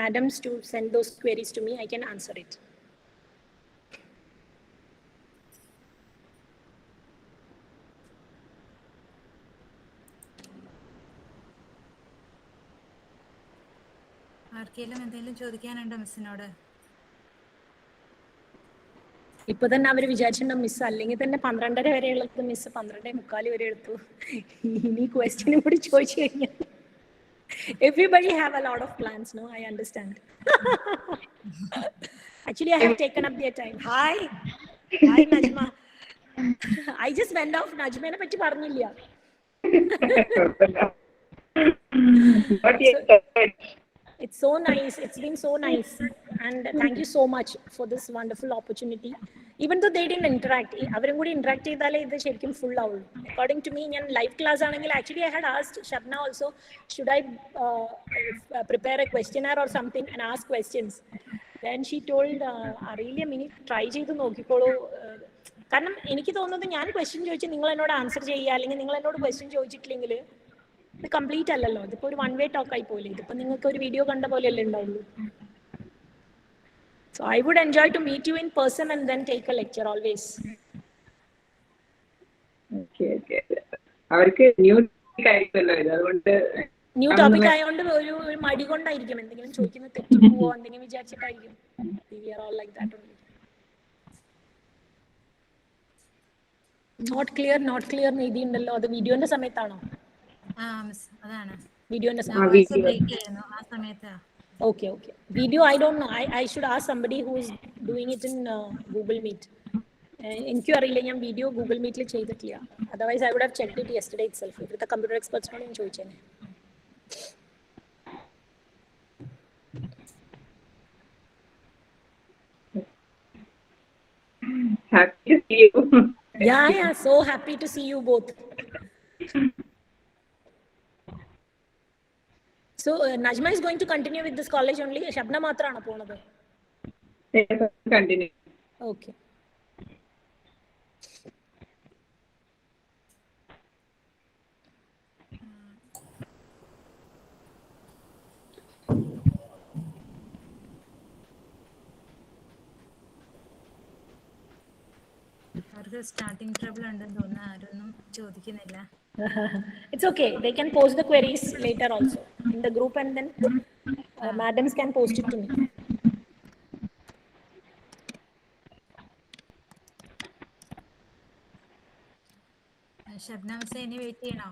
madams to send those queries to me. I can answer it. ആർക്കെങ്കിലും എന്തെങ്കിലും ചോദിക്കാനുണ്ടോ മിസ്സിനോട്? ഇപ്പൊ തന്നെ അവർ വിചാരിച്ചിട്ടുണ്ടോ miss അല്ലെങ്കിൽ തന്നെ 12:30 വരെ ഉള്ളത് miss 12:45 വരെ എടുത്തു, ഇനി ക്വസ്റ്റ്യനും കൂടി ചോദിച്ചു കഴിഞ്ഞാൽ. Everybody have a lot of plans, no? I understand. Actually, I have taken up their time. Hi, Najma. I just went off. Najma ne patti parnilla. It's so nice. It's been so nice. And thank you so much for this wonderful opportunity. Even though they didn't interact, avarum kuടി interact ചെയ്താലേ ഇത് ശരിക്കും full ആവുള്ളൂ. According to me, ഞാൻ live class ആണെങ്കിൽ, actually I had asked Shabna also, should I prepare a questionnaire or something and ask questions. Then she told, അറിയില്ല mini try ചെയ്ത് നോക്കിക്കോളൂ. കാരണം എനിക്ക് തോന്നുന്നത് ഞാൻ ക്വസ്റ്റ്യൻ ചോദിച്ചാൽ നിങ്ങൾ എന്നോട് ആൻസർ ചെയ്യുക, അല്ലെങ്കിൽ നിങ്ങൾ എന്നോട് ക്വസ്റ്റ്യൻ ചോദിച്ചിട്ടില്ലെങ്കിൽ ഇത് കംപ്ലീറ്റ് അല്ലല്ലോ. ഇതിപ്പോ ഒരു വൺ വേ ടോക്ക് ആയി പോലെ. ഇതിപ്പോ നിങ്ങൾക്ക് ഒരു വീഡിയോ കണ്ട പോലെയല്ലേ ഉണ്ടാവുള്ളൂ. So I would enjoy to meet you in person and then take a lecture always. Okay. അവർക്ക് ന്യൂ ടോപ്പിക് ആയിരിക്കുമല്ലോ ഇത്, അതുകൊണ്ട് ന്യൂ ടോപ്പിക് ആയതുകൊണ്ട് ഒരു മടി കൊണ്ടായിരിക്കും, എന്തെങ്കിലും ചോദിക്കുന്നത് തെറ്റിപ്പോവോ എന്തെങ്കിലും വിചാരിച്ചിട്ടായിരിക്കും. We are all like that only. Not clear maybe ഉണ്ടല്ലോ. അത് വീഡിയോന്റെ സമയത്താണോ? അതാണ് വീഡിയോന്റെ സമയത്ത്. Okay. Video, I don't know. I should ask somebody who is doing it in Google Meet. എനിക്ക് അറിയില്ല, ഞാൻ വീഡിയോ ഗൂഗിൾ മീറ്റിൽ ചെയ്തിട്ടില്ല. Otherwise I would have checked it yesterday itself. ഇവിടുത്തെ കമ്പ്യൂട്ടർ എക്സ്പെർട്സിനോട് ഞാൻ ചോദിച്ചേനെ. happy to see you. Yeah, so happy to see you both. So Najma is going to continue with this college only. Shabna മാത്രാണോ പോണത്? Continue. Okay. അവർക്ക് starting trouble ഉണ്ടെന്ന് തോന്നുന്നു, ആരൊന്നും ചോദിക്കുന്നില്ല. It's okay. They can post the queries later also in the group, and then madams can post it to me. Shabna മിസ്സേ ഇനി wait ചെയ്യണോ?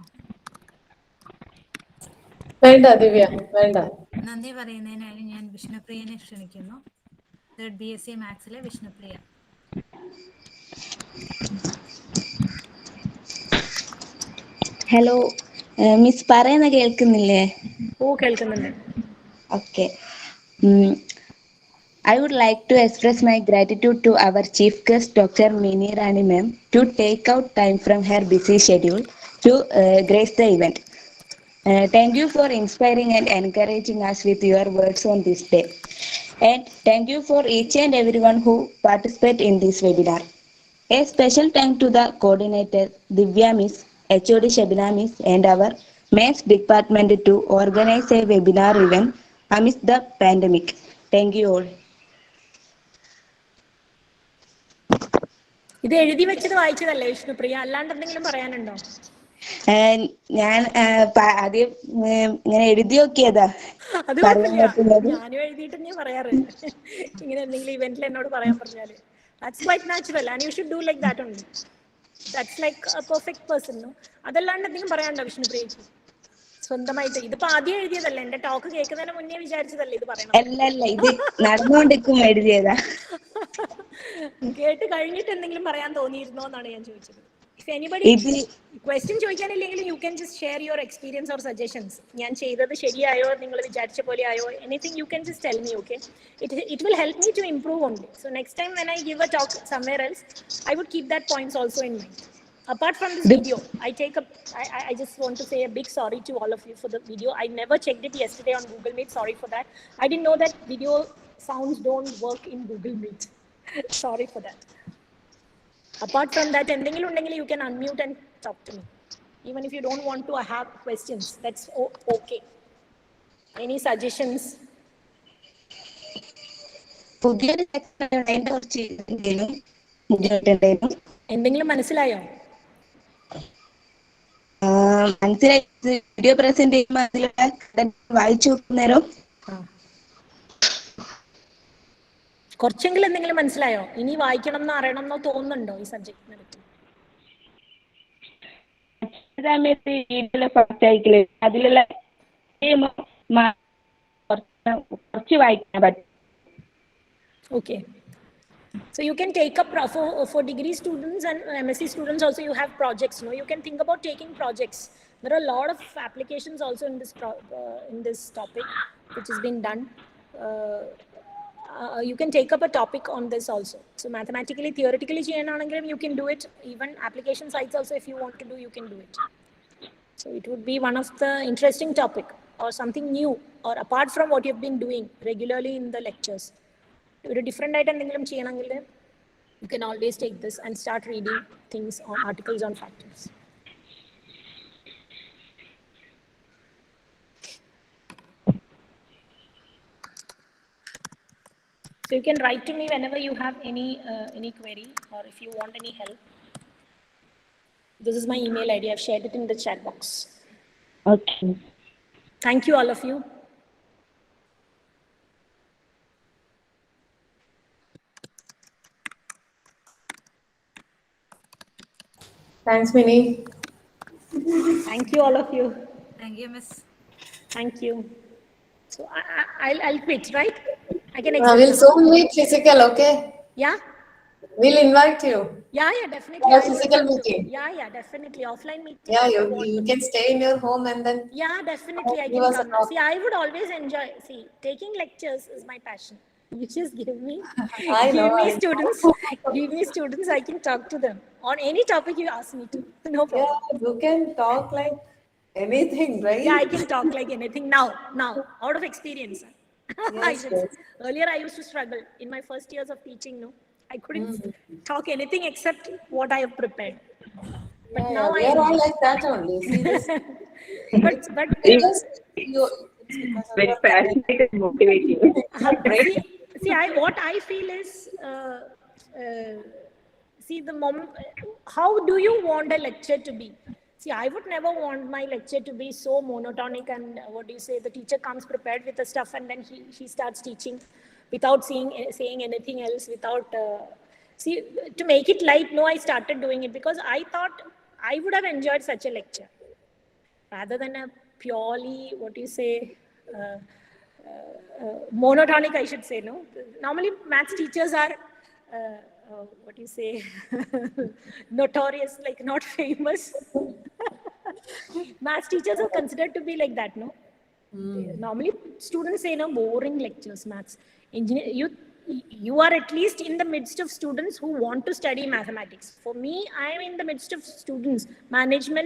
വേണ്ട ദിവ്യ, വേണ്ട. നന്ദി പറയുന്നതിനായി ഞാൻ വിഷ്ണുപ്രിയനെ ക്ഷണിക്കുന്നു. BSc മാത്സിലെ വിഷ്ണുപ്രിയ. ഹലോ മിസ് പറയുന്ന കേൾക്കുന്നില്ലേ? ഓ, കേൾക്കുന്നുണ്ട്. Okay. I would like to express my gratitude to our chief guest, Dr. Mini Rani ma'am, to take out time from her busy schedule to grace the event. Thank you for inspiring and encouraging us with your words on this day. And thank you for each and everyone who participated in this webinar. A special thank to the coordinator, Divya Miss, HOD Shabina Miss, and our Maths department to organize a webinar event amidst the pandemic. Thank you all. ഇത് എഴുതി വെച്ചത് വായിച്ചതല്ലേ വിഷ്ണുപ്രിയ? അല്ലാണ്ട് എന്തെങ്കിലും പറയാനുണ്ടോ? ഞാൻ ആദ്യം ഇങ്ങനെ എഴുതി നോക്കിയതാ. അത് കുഴപ്പമില്ല, ഞാനും എഴുതിയിട്ട് ഞാൻ പറയാറ്. ഇങ്ങനെ എന്തെങ്കിലും ഇവന്റിൽ എന്നോട് പറയാൻ പറഞ്ഞാല് that's quite natural and you should do like that only. That's like a perfect person, no? അതല്ലാണ്ട് എന്തെങ്കിലും പറയാനുണ്ടോ വിഷ്ണുപ്രിയക്ക്? സ്വന്തമായിട്ട് ഇതിപ്പോ ആദ്യം എഴുതിയതല്ലേ? എന്റെ ടോക്ക് കേൾക്കുന്നതിന് മുന്നേ വിചാരിച്ചതല്ലേ ഇത് പറയണം? അല്ല, ഇത് നടന്നുകൊണ്ടിരിക്കും എഴുതിയതാ. കേട്ട് കഴിഞ്ഞിട്ട് എന്തെങ്കിലും പറയാൻ തോന്നിയിരുന്നോ എന്നാണ് ഞാൻ ചോദിച്ചത്. If anybody question ചോദിക്കാനില്ലെങ്കിലും you can just share your experience or suggestions. ഞാൻ ചെയ്തത് ശരിയായോ, നിങ്ങൾ വിചാരിച്ച പോലെ ആയോ, anything you can just tell me, okay? It will help me to improve only. So next time when I give a talk somewhere else, I would keep that points also in mind. Apart from this video, I just want to say a big sorry to all of you for the video. I never checked it yesterday on Google Meet. Sorry for that. I didn't know that video sounds don't work in Google Meet. Sorry for that. Apart from that, you can unmute and talk to me. Even if you don't want to have questions, that's okay. Any suggestions? എന്തെങ്കിലും മനസ്സിലായോ? മനസ്സിലായി. Video present ചെയ്യുമ്പോൾ വായിച്ചു നോക്കുന്നേരം കുറച്ചെങ്കിലും എന്തെങ്കിലും മനസ്സിലായോ? ഇനി വായിക്കണം എന്ന് അറിയണം എന്നോ തോന്നുന്നുണ്ടോ ഈ സബ്ജക്റ്റിനെ പറ്റി? അതിലുള്ള കുറച്ച് വായിക്കാൻ പറ്റും. Okay. So you can take up for degree students and MSc students also, you have projects, no? You can think about taking projects. There are a lot of applications also in this topic which is being done. You can take up a topic on this also. So mathematically, theoretically you can do it. Even application sites also, if you want to do, you can do it. So it would be one of the interesting topic or something new, or apart from what you've been doing regularly in the lectures. ഒരു different ആയിട്ട് എന്തെങ്കിലും ചെയ്യണമെങ്കിൽ you can always take this and start reading things on articles on fractals. So you can write to me whenever you have any query, or if you want any help. This is my email ID. I've shared it in the chat box. Okay. Thank you all of you. Thanks, Mini. Thank you all of you. Thank you, Miss. Thank you. So I'll quit, right? I can exit. We'll soon meet physical, okay? Yeah? We'll invite you. Yeah, definitely. A physical meeting. Yeah, definitely. Offline meeting. Yeah, you can stay in your home and then. Yeah, definitely. I can come. See, I would always enjoy. See, taking lectures is my passion. You just give me students. Give me students. I can talk to them on any topic you ask me to. No problem. Yeah, you can talk like anything, right? Yeah, I can talk like anything now, out of experience. Yes. Earlier, I used to struggle in my first years of teaching. No, I couldn't talk anything except what I have prepared. But now we are all like that only. Seriously. but because very passionate and motivating. see, what I feel is, see the mom, how do you want a lecture to be? See, I would never want my lecture to be so monotonic and what do you say, the teacher comes prepared with the stuff and then she starts teaching without saying anything else, without, see, to make it light, no, I started doing it because I thought I would have enjoyed such a lecture rather than a purely, what do you say, monotonic, I should say, no? Normally, maths teachers are, what do you say, notorious, like not famous. Maths teachers are considered to be like that, no? Normally, students say, no, boring lectures, maths. You are at least in the midst of students who want to study mathematics. For me, I am in the midst of students, management,